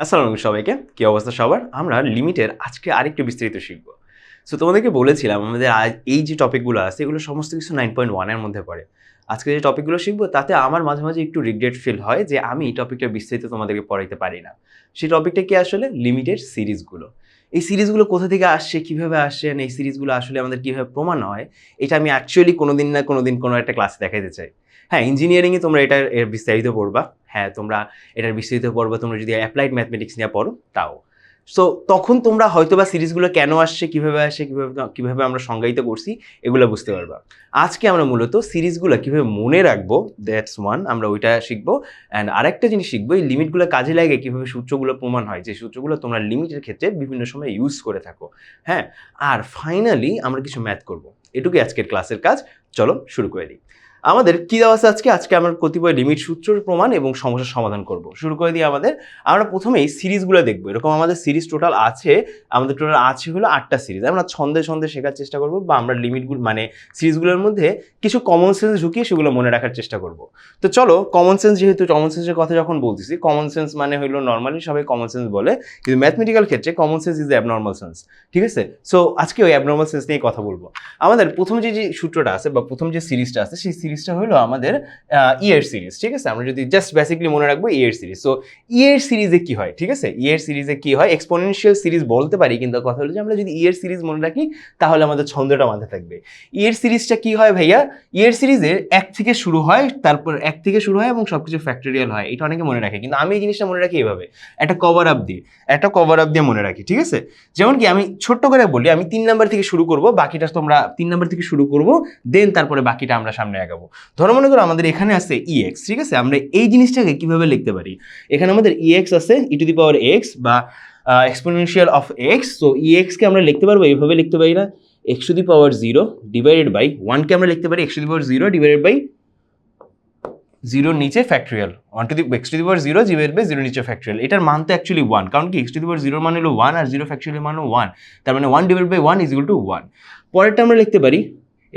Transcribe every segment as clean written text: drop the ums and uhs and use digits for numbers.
আসসালামু আলাইকুম সবাইকে, কি অবস্থা সবার? আমরা লিমিটের আজকে আরেকটু বিস্তারিত শিখব। সো তোমাদেরকে বলেছিলাম আমাদের এই যে টপিকগুলো আছে এগুলো সমস্ত কিছু 9.1 এর মধ্যে পড়ে। আজকে যে টপিকগুলো শিখবো তাতে আমার মাঝে, মাঝে একটু রিগ্রেট ফিল হয় যে আমি এই টপিকটা বিস্তারিত তোমাদেরকে পড়াইতে পারি না। সেই টপিকটা কি আসলে? লিমিটের সিরিজগুলো। এই সিরিজগুলো কোথা থেকে আসছে, কিভাবে আসছে, এই সিরিজগুলো আসলে আমাদের কিভাবে প্রমাণ হয়, এটা আমি অ্যাকচুয়ালি কোনোদিন না কোনোদিন কোনো একটা ক্লাসে দেখাইতে চাই। হ্যাঁ, ইঞ্জিনিয়ারিংয়ে তোমরা এর বিস্তারিত পড়বা। হ্যাঁ, তোমরা এটার বিস্তারিত পড়বা তোমরা যদি অ্যাপ্লাইড ম্যাথমেটিক্স নিয়ে পড়ো তাও। সো তখন তোমরা হয়তোবা সিরিজগুলো কেন আসছে, কিভাবে আসে, কিভাবে আমরা সংজ্ঞায়িত করছি এগুলো বুঝতে পারবা। আজকে আমরা মূলত সিরিজগুলো কিভাবে মনে রাখবো, দ্যাটস ওয়ান, আমরা ওইটা শিখবো। অ্যান্ড আরেকটা জিনিস শিখবো, এই লিমিটগুলো কাজে লাগে কিভাবে সূত্রগুলো প্রমাণ হয়, যে সূত্রগুলো তোমরা লিমিটের ক্ষেত্রে বিভিন্ন সময় ইউজ করে থাকো। হ্যাঁ, আর ফাইনালি আমরা কিছু ম্যাথ করবো। এটুকুই আজকের ক্লাসের কাজ। চলো শুরু করে দিই। আমাদের কি দেওয়া আছে আজকে আমরা কতিপয় লিমিট সূত্রের প্রমাণ এবং সমস্যার সমাধান করব। শুরু করে দিই আমরা প্রথমেই সিরিজগুলো দেখবো। এরকম আমাদের সিরিজ টোটাল আছে, আমাদের টোটাল আছে হলো 8টা সিরিজ। আমরা ছন্দে ছন্দে শেখার চেষ্টা করব, বা আমরা লিমিটগুলো মানে সিরিজগুলোর মধ্যে কিছু কমন সেন্স ঢুকিয়ে সেগুলো মনে রাখার চেষ্টা করব। তো চলো, কমন সেন্স, যেহেতু কমন সেন্সের কথা যখন বলতেছি, কমন সেন্স মানে হলো নর্মালি সবাই কমন সেন্স বলে, কিন্তু ম্যাথমেটিক্যাল ক্ষেত্রে common sense is abnormal sense. ঠিক আছে? সো আজকে ওই অ্যাবনর্মাল সেন্স নিয়ে কথা বলবো। আমাদের প্রথম যে সূত্রটা আছে বা প্রথম যে সিরিজটা আছে সেই সিরিজটা হলো আমাদের এর সিরিজ। ঠিক আছে? আমরা যদি জাস্ট বেসিক্যালি মনে রাখবো এর সিরিজ। সো এর সিরিজে কি হয়? ঠিক আছে, এর সিরিজে কি হয়? এক্সপোনেনশিয়াল সিরিজ বলতে পারি, কিন্তু কথা হলো যে আমরা যদি এর সিরিজ মনে রাখি তাহলে আমাদের ছন্দটা মাথায় থাকবে। এর সিরিজটা কি হয় ভাইয়া? এর সিরিজের 1 থেকে শুরু হয়, তারপর 1 থেকে শুরু হয় এবং সবকিছু ফ্যাক্টোরিয়াল হয়। এটা অনেকে মনে রাখে, কিন্তু আমি এই জিনিসটা মনে রাখি এভাবে, একটা কভার আপ দিয়ে মনে রাখি। ঠিক আছে? যেমন কি আমি ছোট্ট করে বলি, আমি 3 নাম্বার থেকে শুরু করব, বাকিটা তোমরা 3 নাম্বার থেকে শুরু করব, দেন তারপরে বাকিটা আমরা সামনে আগাবো। ধরো মনে করো আমাদের এখানে আছে ex। ঠিক আছে? আমরা এই জিনিসটাকে কিভাবে লিখতে পারি? এখানে আমাদের ex আছে, e to the power x বা exponential of x। So ex কে আমরা লিখতে পারবো এইভাবে, লিখতে পারি না, x to the power 0 divided by 1 কে আমরা লিখতে পারি x to the power 0 divided by 0 নিচে factorial, 1 to the x to the power 0 divided by 0 নিচে ফ্যাক্টরিয়াল। এটার মান তো অ্যাকচুয়ালি 1, কারণ কি x টু দি পাওয়ার 0 মানে হলো 1 আর 0 ফ্যাক্টরিয়াল মানে 1, তার মানে 1 divided by 1 is equal to 1। পরেরটা আমরা লিখতে পারি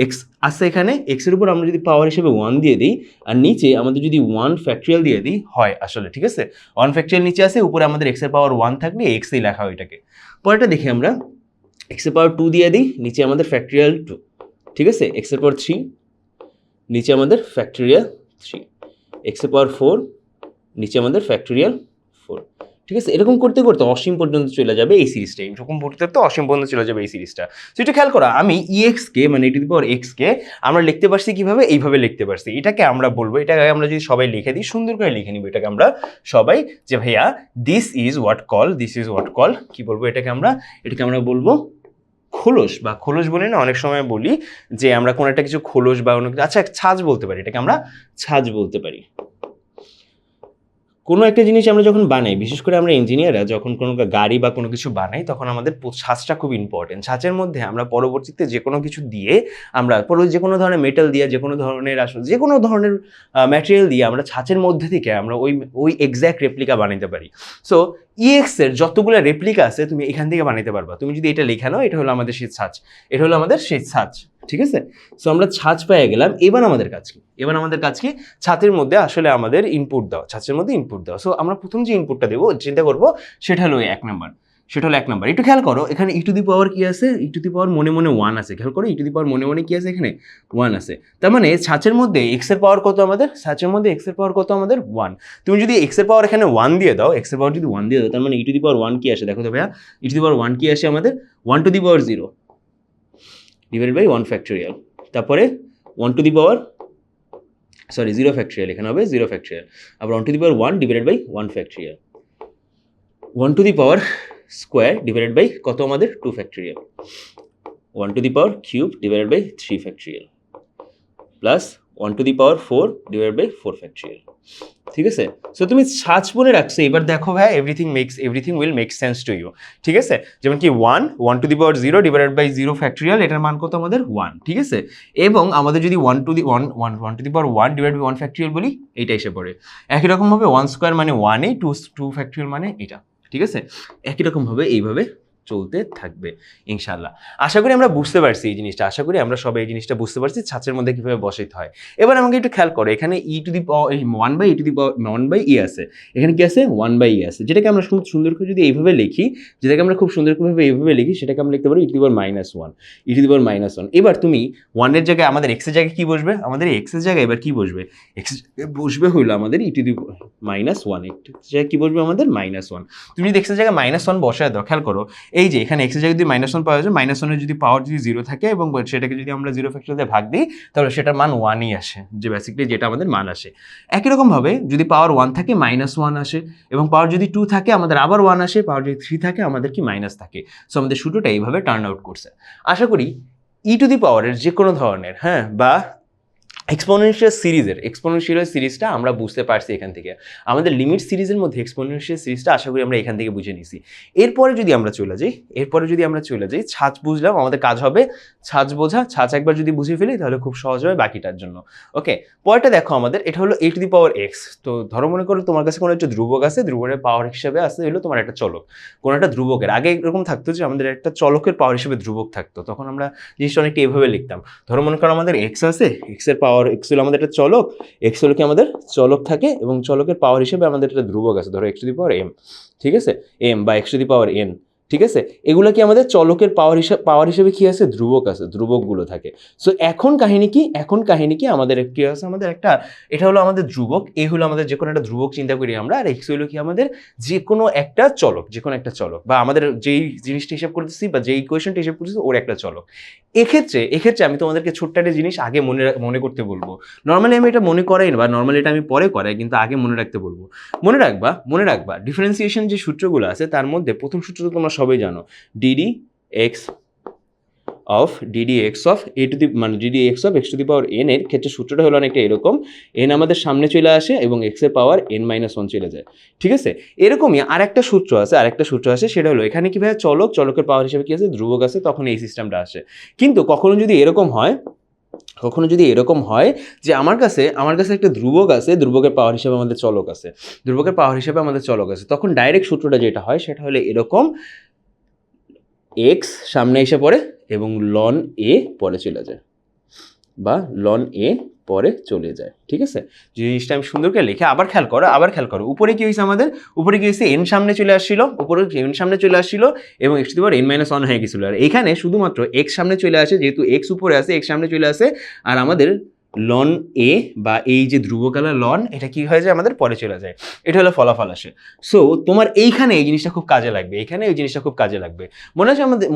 x আছে এখানে, x এর উপর আমরা যদি পাওয়ার হিসেবে 1 দিয়ে দিই আর নিচে আমাদের যদি 1 ফ্যাক্টরিয়াল দিয়ে দিই হয় আসলে। ঠিক আছে? 1 ফ্যাক্টরিয়াল নিচে আছে, উপরে আমাদের x এর পাওয়ার 1 থাকলে x এই লেখা হয় এটাকে। পরেরটা দেখি আমরা, x এর পাওয়ার 2 দিয়ে দিই, নিচে আমাদের ফ্যাক্টরিয়াল 2। ঠিক আছে? x এর পাওয়ার 3, নিচে আমাদের ফ্যাক্টরিয়াল 3, x এর পাওয়ার 4, নিচে আমাদের ফ্যাক্টরিয়াল 4। ঠিক আছে? এরকম করতে করতে অসীম পর্যন্ত চলে যাবে এই সিরিজটা, এরকম করতে করতে অসীম পর্যন্ত চলে যাবে এই সিরিজটা। তো এটা খেয়াল করো, আমি ex কে মানে e to the power x কে আমরা লিখতে পারছি কিভাবে? এইভাবে লিখতে পারছি। এটাকে আমরা বলবো, এটাকে আমরা যদি সবাই লিখে দিই, সুন্দর করে লিখে নিব এটাকে আমরা সবাই, যে ভাইয়া দিস ইজ হোয়াট কল, কি বলবো এটাকে আমরা বলবো খোলস, বা খোলস বলি না, অনেক সময় বলি যে আমরা কোনো একটা কিছু খোলস বা অন্য কিছু, আচ্ছা ছাঁচ বলতে পারি, এটাকে আমরা ছাঁচ বলতে পারি। কোনো একটা জিনিস আমরা যখন বানাই, বিশেষ করে আমরা ইঞ্জিনিয়াররা যখন কোনো গাড়ি বা কোনো কিছু বানাই, তখন আমাদের ছাঁচটা খুব ইম্পর্টেন্ট। ছাঁচের মধ্যে আমরা পরবর্তীতে যে কোনো কিছু দিয়ে, আমরা যে কোনো ধরনের মেটাল দিয়ে, যে কোনো ধরনের আসলে যে কোনো ধরনের ম্যাটেরিয়াল দিয়ে আমরা ছাঁচের মধ্যে থেকে আমরা ওই এক্স্যাক্ট রেপ্লিকা বানাতে পারি। সো ex এর যতগুলো রেপ্লিকা আছে তুমি এখান থেকে বানাতে পারবা। তুমি যদি এটা লেখা নাও, এটা হলো আমাদের সেই ছাঁচ, এটা হলো আমাদের সেই ছাঁচ। ঠিক আছে? সো আমরা ছাঁচ পেয়ে গেলাম। এবার আমাদের কাজ কি? ছাঁচের মধ্যে আসলে আমাদের ইনপুট দাও, ছাঁচের মধ্যে ইনপুট দাও। সো আমরা প্রথম যে ইনপুটটা দেবো, চিন্তা করবো, সেটা হলো 1 নাম্বার। একটু খেয়াল করো, এখানে ই টু দি পাওয়ার কি আছে? ই টু দি পাওয়ার মনে মনে 1 আছে। খেয়াল করো, ই টু দি পাওয়ার মনে মনে কি আছে? এখানে 1 আছে। তার মানে ছাঁচের মধ্যে এক্স এর পাওয়ার কত আমাদের? 1। তুমি যদি এক্স এর পাওয়ার এখানে 1 দিয়ে দাও, এক্স এর পাওয়ার যদি 1 দিয়ে দাও, তার মানে ই টু দি পাওয়ার 1 কি আসে? দেখো তো ভাইয়া, ই টু দি পাওয়ার 1 কি আসে আমাদের? 1 to the power 0 divided by 1 factorial. তারপরে 1 টু দি পাওয়ার 0 ফ্যাক্টরিয়াল, এখানে হবে 0 ফ্যাক্টরিয়াল। আবার 1 to the power 1 divided by 1 factorial. 1 to the power square divided by কত আমাদের? 2 factorial. 1 to the power cube divided by 3 factorial plus 1 to the power 4 divided by 4 factorial. ঠিক আছে? So তুমি ছাঁচ বলে রাখছো। এবার দেখো ভাই, everything will make sense to you. ঠিক আছে? যেমন কি 1 to the power 0 divided by 0 factorial, এটার মান কত আমাদের? 1। ঠিক আছে? এবং আমাদের যদি 1 to the power 1 divide by 1 factorial বলি, এইটা এসে পড়ে। একই রকমভাবে 1 স্কোয়ার মানে 1, 2 ফ্যাক্টরিয়াল মানে এটা। ঠিক আছে? একই রকমভাবে এইভাবে চলতে থাকবে ইনশাল্লাহ। আশা করি আমরা বুঝতে পারছি এই জিনিসটা, আশা করি আমরা সবাই এই জিনিসটা বুঝতে পারছি ছাঁচের মধ্যে কীভাবে বসাইতে হয়। এবার আমাকে একটু খেয়াল করো, এখানে ওয়ান বাই ই আছে, এখানে কি আছে 1/e আছে, যেটাকে আমরা খুব সুন্দর করে যদি এইভাবে লিখি, এইভাবে লিখি সেটাকে আমরা লিখতে পারি e⁻⁻1। এবার তুমি 1 এর জায়গায় আমাদের x এর জায়গায় কি বসবে, আমাদের x এর জায়গায় এবার কি বসবে, x এর বসবে হইলো আমাদের e⁻1, জায়গায় কি বসবে আমাদের -1। তুমি যদি x এর জায়গায় -1 বসায় দাও, খেয়াল করো এই যে এখানে x এর জায়গায় যদি -1 পাওয়া যায়, -1 এর যদি পাওয়ার যদি 0 থাকে এবং সেটাকে যদি আমরা 0 ফ্যাক্টর দিয়ে ভাগ দিই তাহলে সেটার মান 1ই আসে, যে বেসিক্যালি যেটা আমাদের মান আসে। একই রকম ভাবে যদি পাওয়ার 1 থাকে -1 আসে, এবং পাওয়ার যদি 2 থাকে আমাদের আবার 1 আসে, পাওয়ার যদি 3 থাকে আমাদের কি মাইনাস থাকে। সো আমাদের সূত্রটা এইভাবে টার্ন আউট করছে। আশা করি e⁻এর যে কোনো ধরনের বা এক্সপোনেনশিয়াল সিরিজটা আমরা বুঝতে পারছি এখান থেকে। আমাদের লিমিট সিরিজের মধ্যে এক্সপোনেনশিয়াল সিরিজটা আশা করি আমরা এখান থেকে বুঝে নিছি। এরপরে যদি আমরা চলে যাই ছাঁচ বুঝলাম, আমাদের কাজ হবে ছাঁচ বোঝা। ছাঁচ একবার যদি বুঝে ফেলি তাহলে খুব সহজ হবে বাকিটার জন্য। ওকে, পরেরটা দেখো আমাদের, এটা হলো a⁻x। তো ধরো মনে করো তোমার কাছে কোনো একটা ধ্রুবক আছে, ধ্রুবকের পাওয়ার হিসেবে আছে হলো তোমার একটা চলক। কোনো একটা ধ্রুবকের আগে এরকম থাকতো যে আমাদের একটা চলকের পাওয়ার হিসেবে ধ্রুবক থাকতো, তখন আমরা জিনিসটা অনেকটা এভাবে লিখতাম। ধরো মনে করো আমাদের x আছে, x এর পাওয়ার x হলো আমাদের একটা চলক, x হলো কি আমাদের চলক থাকে এবং চলকের পাওয়ার হিসেবে আমাদের একটা ধ্রুবক আছে, ধরো x⁻m, ঠিক আছে, m বা x⁻n, ঠিক আছে। এগুলো কি আমাদের চলকের পাওয়ার হিসেবে কি আছে, ধ্রুবক আছে, ধ্রুবকগুলো থাকে। সো এখন কাহিনী কি আমাদের কি আছে, আমাদের একটা এটা হলো আমাদের ধ্রুবক, এ হলো আমাদের যে কোনো একটা ধ্রুবক চিন্তা করি আমরা, আর x হলো কি আমাদের যে কোনো একটা চলক, বা আমাদের যেই জিনিসটা হিসাব করতেছি বা যেই ইকুয়েশনটা হিসাব করতেছি ওর একটা চলক। এক্ষেত্রে আমি তোমাদেরকে ছোট্ট একটা জিনিস আগে মনে করতে বলবো। নর্মালি আমি এটা মনে করাই না, বা নর্মালি এটা আমি পরে করাই, কিন্তু আগে মনে রাখতে বলবো। মনে রাখবা ডিফারেন্সিয়েশন যে সূত্রগুলো আছে তার মধ্যে প্রথম সূত্র তো তোমরা সবাই জানো, ddx অফ x⁻n এর ক্ষেত্রে সূত্রটা হলো অনেকটা এরকম, n আমাদের সামনে চলে আসে এবং x এর পাওয়ার n-1 চলে যায়, ঠিক আছে। এরকমই আরেকটা সূত্র আছে, সেটা হলো এখানে কিভাবে চলকের পাওয়ার হিসেবে কি আছে, ধ্রুবক আছে, তখন এই সিস্টেমটা আসে। কিন্তু কখনো যদি এরকম হয় যে আমার কাছে একটা ধ্রুবক আছে, ধ্রুবকের পাওয়ার হিসেবে আমাদের চলক আছে, তখন ডাইরেক্ট সূত্রটা যেটা হয় সেটা হলো এরকম, x সামনে এসে পড়ে এবং ln a পরে চলে যায়, বা ln a পরে চলে যায়, ঠিক আছে। জিনিসটা আমি সুন্দর করে লিখে আবার খেয়াল করো উপরে কি হয়েছে আমাদের, n সামনে চলে আসছিল, এবং x⁻n-1 হয়ে গেছিল। আর এখানে শুধুমাত্র x সামনে চলে আসে, যেহেতু x উপরে আছে, x সামনে চলে আসে, আর আমাদের ln a বা এই যে ধ্রুবকালা ln, এটা কি হয়ে যায় আমাদের পরে চলে যায়। এটা হলো ফলাফল আসে। সো তোমার এইখানে এই জিনিসটা খুব কাজে লাগবে,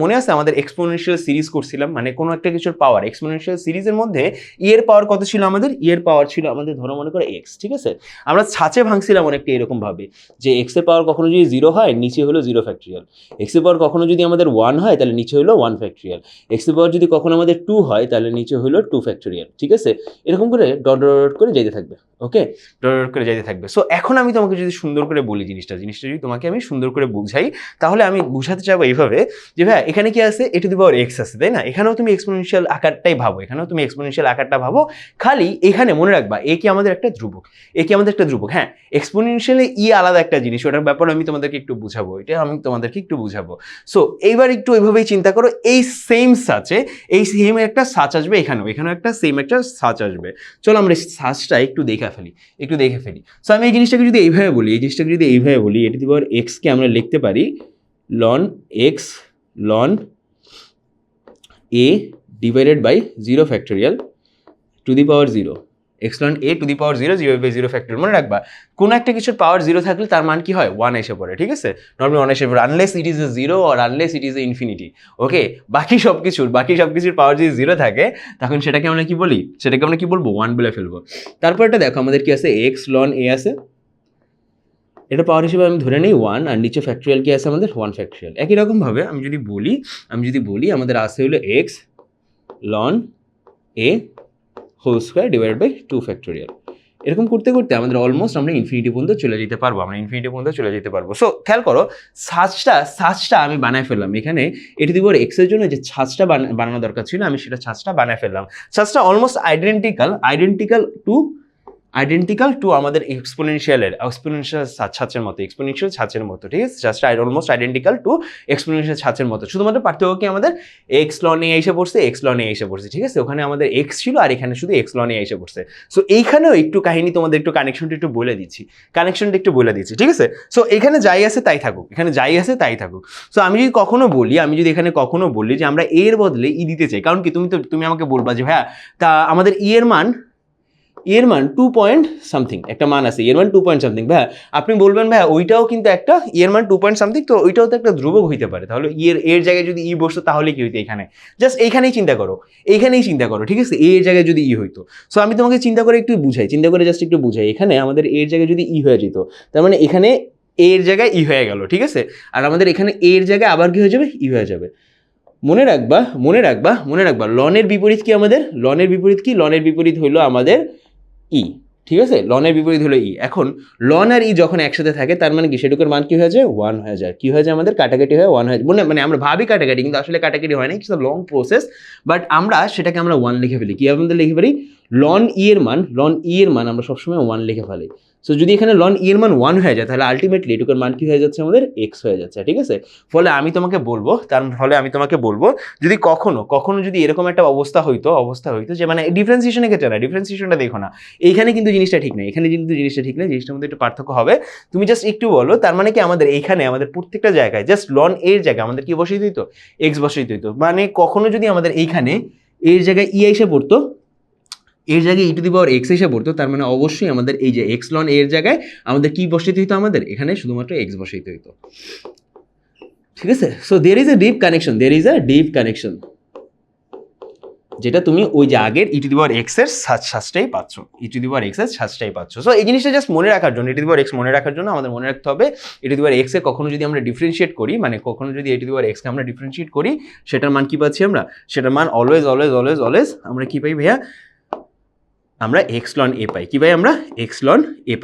মনে আছে আমাদের এক্সপোনেনশিয়াল সিরিজ করছিলাম, মানে কোনো একটা কিছুর পাওয়ার, এক্সপোনেনশিয়াল সিরিজের মধ্যে এর পাওয়ার কত ছিল আমাদের, এর পাওয়ার ছিল আমাদের ধরো মনে করে x, ঠিক আছে। আমরা ছাঁচে ভাঙছিলাম অনেকটা এরকম ভাবে যে x এর পাওয়ার কখনো যদি 0 হয় নিচে হলো 0 ফ্যাক্টরিয়াল, x এর পাওয়ার কখনো যদি আমাদের 1 হয় তাহলে নিচে হলো 1 ফ্যাক্টরিয়াল, x এর পাওয়ার যদি কখনো আমাদের 2 হয় তাহলে নিচে হলো 2 ফ্যাক্টরিয়াল, ঠিক আছে। এরকম করে ডট করে যেতে থাকবে, ওকে, ডট করে যেতে থাকবে। সো এখন আমি তোমাকে যদি সুন্দর করে বলি জিনিসটা যদি তোমাকে আমি সুন্দর করে বুঝাই, তাহলে আমি বুঝাতে চাইবো এইভাবে যে ভাই এখানে কি আছে, e⁻x আছে, তাই না। এখানেও তুমি এক্সপোনেনশিয়াল আকারটাই ভাবো, খালি এখানে মনে রাখবা এ কি আমাদের একটা ধ্রুবক, হ্যাঁ। এক্সপোনেনশিয়ালে আলাদা একটা জিনিস, ওটার ব্যাপারে আমি তোমাদেরকে একটু বুঝাবো। সো এইবার একটু ওইভাবেই চিন্তা করো, এই সেম একটা ছাঁচ আসবে, এখানেও একটা সেম একটা ছাঁচ আসবে। চলো আমরা ছাঁচটা একটু দেখে ফেলি। সো আমি এই জিনিসটাকে যদি এইভাবে বলি, e⁻x কে আমরা লিখতে পারি ln x ln a divided by 0 factorial to the power 0, x ln a to the power 0 factorial. মনে রাখবা কোনো একটা কিছুর পাওয়ার 0 থাকলে তার মান কি হয়, 1 এসে পড়ে, ঠিক আছে। নর্মালি 1 এসে পড়ে, unless it is a 0 or unless it is a infinity, okay. বাকি সব কিছুর পাওয়ার যদি 0 থাকে তখন সেটাকে আমরা কি বলবো, 1 বলে ফেলবো। তারপর এটা দেখো আমাদের কি আছে, x ln a আছে, এটা পাওয়ার হিসেবে আমি ধরে নিই 1, আর নিচে ফ্যাক্টরিয়াল কি আছে আমাদের 1 ফ্যাক্টরিয়াল। একই রকম ভাবে আমি যদি বলি আমাদের আছে হলো x ln a whole square divided by 2 factorial. এরকম করতে আমাদের অলমোস্ট আমরা ইনফিনিটি পর্যন্ত চলে যেতে পারবো। সো খেয়াল করো, ছাঁচটা আমি বানায় ফেললাম এখানে, e⁻x এর জন্য যে ছাঁচটা বানানো দরকার ছিল আমি সেটা ছাঁচটা বানায় ফেললাম। ছাঁচটা almost identical to identical to আমাদের এক্সপোনেনশিয়াল ছাঁচের মতো, এক্সপোনেনশিয়াল ছাঁচের মতো, ঠিক আছে, just almost identical to exponential ছাঁচের মতো। শুধুমাত্র পার্থক্য কি আমাদের এক্স লন এ এসে পড়ছে, এক্স লন এ এসে পড়ছে, ঠিক আছে, ওখানে আমাদের এক্স ছিল আর এখানে শুধু এক্স লন এ এসে পড়ছে। সো এইখানেও একটু কাহিনী তোমাদের একটু কানেকশনটা একটু বলে দিচ্ছি, ঠিক আছে। সো এখানে যাই আছে তাই থাকুক, এখানে যাই আছে তাই থাকুক। সো আমি যদি এখানে কখনো বলি যে আমরা এর বদলে ই দিতে চাই, কারণ কি তুমি আমাকে বলবা যে ভাইয়া তা আমাদের এর মান 2 পয়েন্ট সামথিং একটা মান আছে, এর মান 2 পয়েন্ট সামথিং। ভাইয়া আপনি বলবেন ভাইয়া ওইটাও কিন্তু একটা এর মান 2 পয়েন্ট সামথিং, তো ওইটাও তো একটা ধ্রুবক হইতে পারে, তাহলে এর জায়গায় যদি ই বসতো তাহলে কি হইতো, এখানে জাস্ট এইখানেই চিন্তা করো, ঠিক আছে, এর জায়গায় যদি ই হইতো। সো আমি তোমাকে চিন্তা করে জাস্ট একটু বুঝাই, এখানে আমাদের এর জায়গায় যদি ই হয়ে যেত, তার মানে এখানে এর জায়গায় ই হয়ে গেল, ঠিক আছে, আর আমাদের এখানে এর জায়গায় আবার কি হয়ে যাবে, ই হয়ে যাবে। মনে রাখবা লনের বিপরীত কি আমাদের, লনের বিপরীত হইলো আমাদের ই, ঠিক আছে, লনের বিপরীত হলো ই। এখন লন আর ই যখন একসাথে থাকে তার মানে কি সেটুকুর মান কি হয়ে যায়, 1 হয়ে যায়। কি হয়ে যায় আমাদের, কাটাকাটি হয়ে 1 হয়ে যায়, মানে আমরা ভাবি কাটাকাটি, কিন্তু আসলে কাটাকাটি হয় না, it's a long process, but আমরা সেটাকে আমরা 1 লিখে ফেলি। কি আমাদের লিখে ফেলি, লন ই এর মান আমরা সবসময় 1 লিখে ফেলি। সো যদি এখানে লন ই এর মান 1 হয়ে যায়, তাহলে আলটিমেটলি এটুকুর মান কি হয়ে যাচ্ছে আমাদের, এক্স হয়ে যাচ্ছে, ঠিক আছে। ফলে আমি তোমাকে বলবো যদি কখনো যদি এরকম একটা অবস্থা হইতো যে মানে ডিফারেন্সিয়েশনের ক্ষেত্রে না, ডিফারেন্সিয়েশনটা দেখো না, এইখানে কিন্তু জিনিসটা ঠিক নেই, জিনিসটার মধ্যে একটু পার্থক্য হবে। তুমি জাস্ট একটু বলো, তার মানে কি আমাদের এইখানে আমাদের প্রত্যেকটা জায়গায় জাস্ট লন এর জায়গায় আমাদের কি বসিয়ে দিত, এক্স বসিয়ে দিত। মানে কখনো যদি আমাদের এইখানে এর জায়গায় ই এসে পড়তো, এর জায়গায় ই টু দি পাওয়ার এক্স এসে পড়তো, তার মানে অবশ্যই আমাদের এই যে এক্স লন এর জায়গায় আমাদের কি বসিয়ে দিত, আমাদের এখানে শুধুমাত্র এক্স বসিয়ে দিত, ঠিক আছে। So there is a deep connection, যেটা তুমি ওই যে আগের ই টু দি পাওয়ার এক্স এর সাজটাই পাচ্ছ, সো এই জিনিসটা জাস্ট মনে রাখার জন্য, ই টু দি পাওয়ার এক্স মনে রাখার জন্য আমাদের মনে রাখতে হবে ই টু দি পাওয়ার এক্স এর কখনো যদি আমরা ডিফারেন্সিয়েট করি, মানে কখনো যদি ই টু দি পাওয়ার এক্স কে আমরা ডিফারেন্সিয়েট করি, সেটার মান কি পাচ্ছি আমরা, সেটার মান অলওয়েজ আমরা কি পাই ভাইয়া, আমরা এক্স লন এ পাই। কি পাই আমরা, এক্স লন এ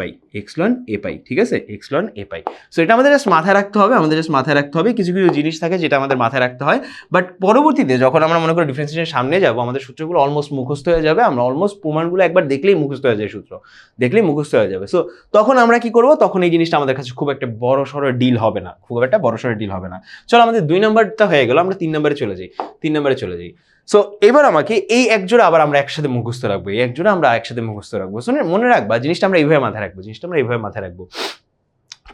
পাই, ঠিক আছে, এক্স লন এ পাই। সো এটা আমাদের জাস্ট মাথায় রাখতে হবে, কিছু জিনিস থাকে যেটা আমাদের মাথায় রাখতে হয়, বাট পরবর্তীতে যখন আমরা মনে করি ডিফারেন্সিয়েশনের সামনে যাবো, আমাদের সূত্রগুলো অলমোস্ট মুখস্থ হয়ে যাবে, আমরা অলমোস্ট প্রমাণগুলো একবার দেখলেই মুখস্থ হয়ে যায়, সো তখন আমরা কি করবো, তখন এই জিনিসটা আমাদের কাছে খুব একটা বড় সড়ো ডিল হবে না, চলো আমাদের 2 নাম্বারটা হয়ে গেল, আমরা 3 নাম্বারে চলে যাই। সো এবার আমাকে এই একজোড়া আবার আমরা একসাথে মুখস্থ রাখবো, শুনে মনে রাখবা জিনিসটা আমরা এইভাবে মাথায় রাখবো,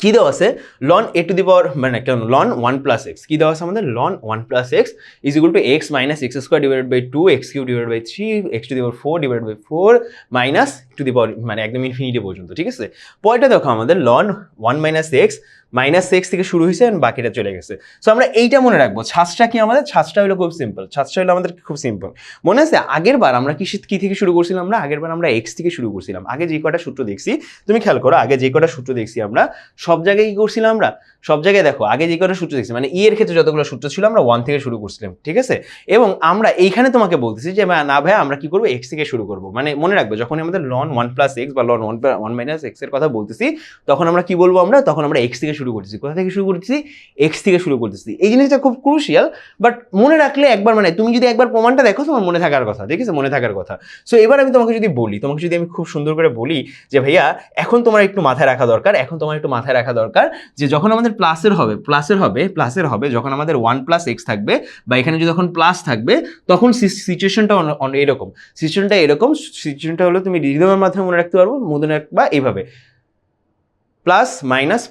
কি দেওয়া আছে, loan A to the power মানে লন 1 প্লাস এক্স, কি দেওয়া আছে আমাদের, ln 1 plus x is equal to x minus x square divided by 2 x cube divided by 3 x to the power 4 divided by 4 minus to the power মানে একদম infinity পর্যন্ত, ঠিক আছে। পরেরটা দেখো আমাদের লন 1 মাইনাস এক্স থেকে শুরু হয়েছে আর বাকিটা চলে গেছে। সো আমরা এইটা মনে রাখবো, ছাঁচটা কি আমাদের, ছাঁচটা হলো খুব সিম্পল, মনে আছে আগের বার আমরা কি থেকে শুরু করছিলাম, আমরা এক্স থেকে শুরু করছিলাম। আগে যে কটা সূত্র দেখছি তুমি খেয়াল করো, আমরা সব জায়গায় কি করছিলাম, আমরা সব জায়গায় দেখো আগে যে কটা সূত্র দেখছি মানে ই এর ক্ষেত্রে যতগুলো সূত্র ছিল আমরা 1 থেকে শুরু করছিলাম, ঠিক আছে। এবং আমরা এইখানে তোমাকে বলতেছি যে না ভাই আমরা কি করবো, এক্স থেকে শুরু করবো। মানে মনে রাখবে যখন আমাদের লন 1 প্লাস এক্স বা লন 1 মাইনাস এক্স এর কথা বলতেছি, তখন আমরা কি বলবো, তখন আমরা এক্স থেকে শুরু করতেছি। কোথা থেকে শুরু করতেছি, এক্স থেকে শুরু করতেছি। এই জিনিসটা খুব ক্রুশিয়াল, বাট মনে রাখলে একবার মানে তুমি যদি একবার প্রমাণটা দেখো তোমার মনে থাকার কথা, ঠিক আছে, সো এবার আমি তোমাকে যদি আমি খুব সুন্দর করে বলি যে ভাইয়া এখন তোমার একটু মাথায় রাখা দরকার, যে যখন আমাদের প্লাসের হবে যখন আমাদের 1 প্লাস এক্স থাকবে বা এখানে যদি যখন প্লাস থাকবে, তখন সিচুয়েশনটা এরকম, সিচুয়েশনটা হলো তুমি রিদমের মাধ্যমে মনে রাখবা এইভাবে, প্লাস মাইনাস,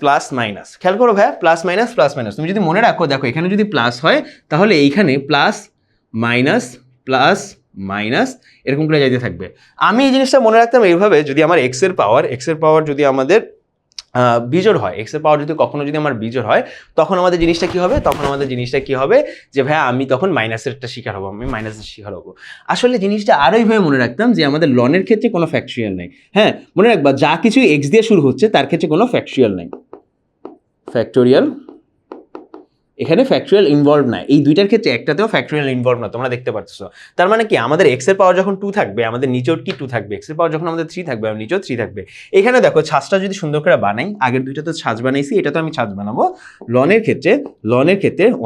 খেয়াল করো ভাইয়া, প্লাস মাইনাস, তুমি যদি মনে রাখো, দেখো এখানে যদি প্লাস হয় তাহলে এইখানে প্লাস মাইনাস এরকম করে যাইতে থাকবে। আমি এই জিনিসটা মনে রাখতাম এইভাবে, যদি আমার এক্স এর পাওয়ার যদি আমাদের বিজোড় হয়, এক্স এর পাওয়ার যদি কখনো যদি আমার বিজোড় হয়, তখন আমাদের জিনিসটা কি হবে, যে ভাইয়া আমি তখন মাইনাসের শিকার হবো, আসলে জিনিসটা আরো এইভাবে মনে রাখতাম যে আমাদের লনের ক্ষেত্রে কোনো ফ্যাক্টরিয়াল নেই। হ্যাঁ মনে রাখবা, যা কিছু এক্স দিয়ে শুরু হচ্ছে তার ক্ষেত্রে কোনো ফ্যাক্টরিয়াল নেই, এখানে ফ্যাক্টরিয়াল ইনভলভ না, এই দুইটার ক্ষেত্রে একটাতেও ফ্যাক্টরিয়াল ইনভলভ না, তোমরা দেখতে পাচ্ছ। তার মানে কি আমাদের এক্স এর পাওয়ার যখন 2 থাকবে আমাদের নিচেও কি 2 থাকবে, এক্স এর পাওয়ার যখন আমাদের 3 থাকবে নিচেও 3 থাকবে। এখানে দেখো ছাঁচটা যদি সুন্দর করে বানাই, আগের দুইটা তো ছাঁচ বানাইছি, এটা তো আমি ছাঁচ বানাবো। লনের ক্ষেত্রে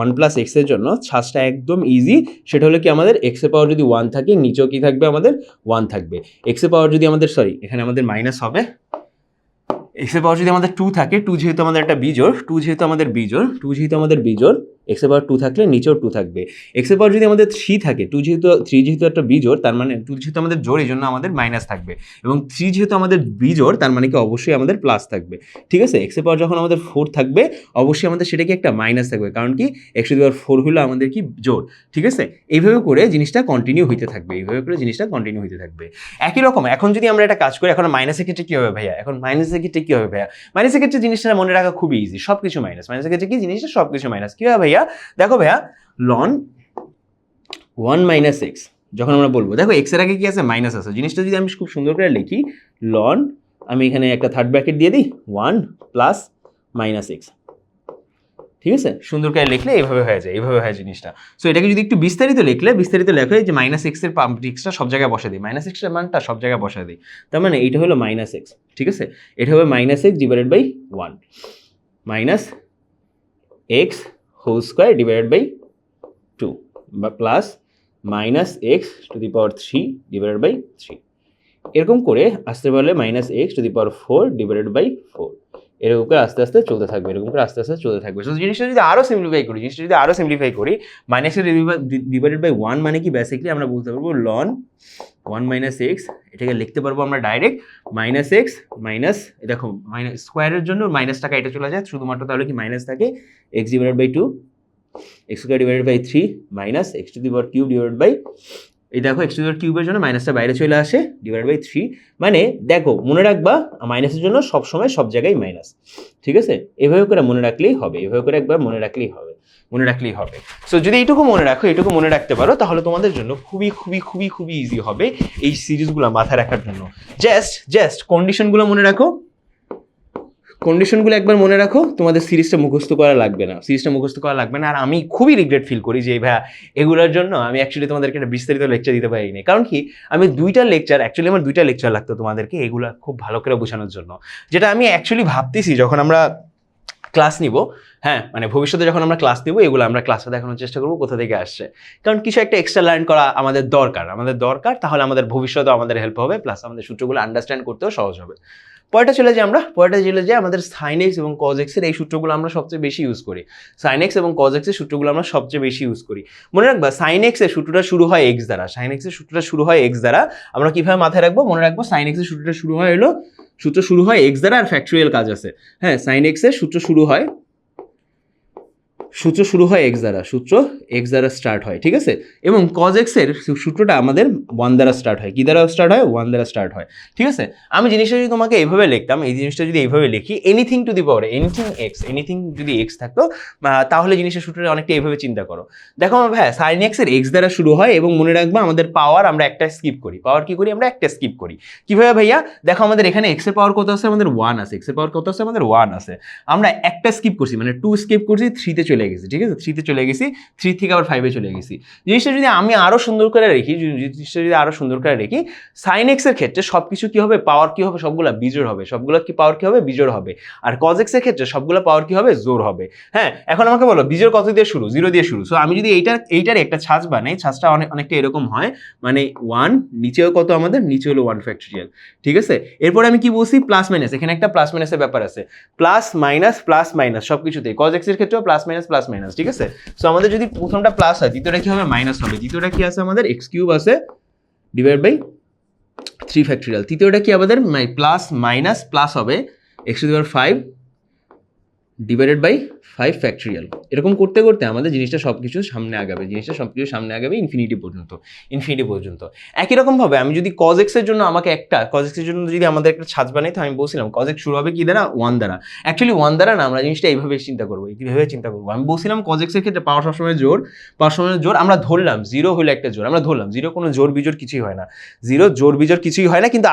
1 + x এর জন্য ছাঁচটা একদম ইজি, সেটা হলো কি আমাদের এক্স এর পাওয়ার যদি 1 থাকে নিচেও কি থাকবে আমাদের 1 থাকবে। এক্স এর পাওয়ার যদি আমাদের এখানে আমাদের মাইনাস হবে, এক্স এর পাওয়ার যদি আমাদের 2 থাকে, 2 যেহেতু আমাদের একটা বিজোড়, 2 যেহেতু আমাদের বিজোড়, এক্স এর পাওয়ার 2 থাকলে নিচেও 2 থাকবে। এক্স এর পাওয়ার যদি আমাদের 3 থাকে, 3 যেহেতু একটা বিজোড়, তার মানে 2 যেহেতু আমাদের জোড়, এই জন্য আমাদের মাইনাস থাকবে, এবং 3 যেহেতু আমাদের বিজোড়, তার মানে কি অবশ্যই আমাদের প্লাস থাকবে। ঠিক আছে, এক্স এর পাওয়ার যখন আমাদের 4 থাকবে অবশ্যই আমাদের সেটা কি একটা মাইনাস থাকবে, কারণ কি x⁴ হলো আমাদের কি জোড়। ঠিক আছে, এইভাবে করে জিনিসটা কন্টিনিউ হইতে থাকবে, একই রকম এখন যদি আমরা একটা কাজ করি, এখন মাইনাসের ক্ষেত্রে কি হবে ভাইয়া, মাইনাসের ক্ষেত্রে জিনিসটা মনে রাখা খুবই ইজি, সবকিছু মাইনাস। মাইনাসের ক্ষেত্রে কি জিনিসটা সবকিছু মাইনাস, কি হয় ভাইয়া, দেখো ভাইয়া লন 1 - x যখন আমরা বলবো, দেখো এক্স এর আগে কি আছে, মাইনাস আছে। জিনিসটা যদি আমি খুব সুন্দর করে লিখি, লন, আমি এখানে একটা থার্ড ব্র্যাকেট দিয়ে দিই, 1 + -x। ঠিক আছে, সুন্দর করে লিখলে এইভাবে হয়ে যায়, এইভাবে হয় জিনিসটা। সো এটাকে যদি একটু বিস্তারিত লেখো, যে -x এর এক্সটা সব জায়গায় বসে দিই, -x এর মানটা সব জায়গায় বসে দিই, তার মানে এইটা হলো -x। ঠিক আছে, এটা হবে -x / 1 -x² / 2 বা প্লাস -x⁴/3 এরকম করে আসতে পারলে -x⁴/4 এরকম করে আস্তে আস্তে চলতে থাকবে, সো জিনিসটা যদি আরো সিম্পলিফাই করি, -x⁴/1 মানে কি, বেসিক্যালি আমরা বলতে পারবো ln 1 - x, এটাকে লিখতে পারবো আমরা ডাইরেক্ট -x দেখো স্কোয়ারের জন্য মাইনাসটা এটা চলে যায়, শুধুমাত্র তাহলে কি মাইনাস থাকে, x⁴/2 x² / 3 -x⁴³ এই দেখো x⁴³ এর জন্য মাইনাসটা বাইরে চলে আসে, /3। মানে দেখো মনে রাখবা মাইনাসের জন্য সবসময় সব জায়গায় মাইনাস। ঠিক আছে, এভাবে করে মনে রাখলেই হবে, একবার মনে রাখলেই হবে। সো যদি এইটুকু মনে রাখতে পারো, তাহলে তোমাদের জন্য খুবই ইজি হবে এই সিরিজগুলো মাথায় রাখার জন্য। জাস্ট কন্ডিশনগুলো মনে রাখো, একবার মনে রাখো, তোমাদের সিরিজটা মুখস্থ করা লাগবে না। আর আমি খুবই রিগ্রেট ফিল করি যে ভাইয়া এগুলোর জন্য আমি অ্যাকচুয়ালি তোমাদেরকে একটা বিস্তারিত লেকচার দিতে পারিনি, কারণ কি আমার 2টা লেকচার লাগতো তোমাদেরকে এগুলা খুব ভালো করে বোঝানোর জন্য, যেটা আমি অ্যাকচুয়ালি ভাবতেছি যখন আমরা ক্লাস নিব, হ্যাঁ মানে ভবিষ্যতে যখন আমরা ক্লাস নিব, এগুলো আমরা ক্লাসে দেখানোর চেষ্টা করবো কোথা থেকে আসছে, কারণ কিছু একটা এক্সট্রা লার্ন করা আমাদের দরকার, তাহলে আমাদের ভবিষ্যতে আমাদের হেল্প হবে, প্লাস আমাদের সূত্রগুলো আন্ডারস্ট্যান্ড করতেও সহজ হবে। পরেরটা চলে যাই আমাদের sin x এবং cos x এর এই সূত্রগুলো আমরা সবচেয়ে বেশি ইউজ করি। sin x এবং cos x এর সূত্রগুলো আমরা সবচেয়ে বেশি ইউজ করি। মনে রাখবা sin x এর সূত্রটা শুরু হয় x দ্বারা। আমরা কিভাবে মাথায় রাখবো, মনে রাখবো sin x এর সূত্রটা শুরু হয় x দ্বারা, আর ফ্যাক্টরিয়াল কাজ আছে। হ্যাঁ, sin x এর সূত্র শুরু হয় x দ্বারা স্টার্ট হয়। ঠিক আছে, এবং cos x এর সূত্রটা আমাদের 1 দ্বারা স্টার্ট হয়। কি দ্বারা স্টার্ট হয়? 1 দ্বারা স্টার্ট হয়। ঠিক আছে, আমি জিনিসটা যদি তোমাকে এইভাবে লিখতাম, এই জিনিসটা যদি এইভাবে লিখি, anything to the power anything যদি x থাকতো, তাহলে জিনিসের সূত্রটা অনেকটা এইভাবে চিন্তা করো। দেখো আমার ভাই sin x এর x দ্বারা শুরু হয়, এবং মনে রাখবা আমাদের পাওয়ার আমরা একটা স্কিপ করি। আমরা একটা স্কিপ করি কিভাবে ভাইয়া? দেখো আমাদের এখানে x এর পাওয়ার কত আছে? আমাদের 1 আছে। আমরা একটা স্কিপ করছি, মানে 2 স্কিপ করছি, 3 তে চলে গেছি। ঠিক আছে, 3 তে চলে গেছি, 3 থেকে আবার 5 এ চলে গেছি। জিনিসটা যদি আমি আরো সুন্দর করে রাখি, sin x এর ক্ষেত্রে সবকিছু কি হবে? পাওয়ার কি হবে? সবগুলা বিজোড় হবে। বিজোড় হবে। আর cos x এর ক্ষেত্রে সবগুলা পাওয়ার কি হবে? জোড় হবে। হ্যাঁ, এখন আমাকে বলো বিজোড় কত দিয়ে শুরু? 0 দিয়ে শুরু। সো আমি যদি এইটার একটা ছাঁচ বানাই, ছাঁচটা অনেকটা এরকম হয়, মানে 1 নিচেও কত আমাদের? নিচে হলো 1 ফ্যাক্টরিয়াল। ঠিক আছে, এরপর আমি কি বলছি? প্লাস মাইনাস, এখানে একটা প্লাস মাইনাসের ব্যাপার আছে। প্লাস মাইনাস সবকিছুতেই, cos x এর ক্ষেত্রেও প্লাস মাইনাস। ঠিক আছে, সো আমাদের যদি প্রথমটা প্লাস হয়, দ্বিতীয়টা কি হবে? মাইনাস হবে। দ্বিতীয়টা কি আছে আমাদের? x³ আছে /3 ফ্যাক্টরিয়াল। তৃতীয়টা কি আমাদের? প্লাস হবে x⁵ /5 ফ্যাক্টরিয়াল। এরকম করতে করতে আমাদের জিনিসটা সবকিছু সামনে আগাবে, ইনফিনিটি পর্যন্ত। একই রকম ভাবে আমি যদি cos x এর জন্য যদি আমাদের একটা ছাঁচ বানাই, তো আমি বলছিলাম cos x শুরু হবে কি দ্বারা? 1 দ্বারা। অ্যাকচুয়ালি 1 দ্বারা না, আমরা জিনিসটা এইভাবে চিন্তা করবো। আমি বলছিলাম cos x এর ক্ষেত্রে পাওয়ার সবসময় জোড়। আমরা ধরলাম 0 হলো একটা জোড়। 0 কোনো জোড় বিজোড় কিছুই হয় না। 0 জোড় বিজোড় কিছুই হয় না, কিন্তু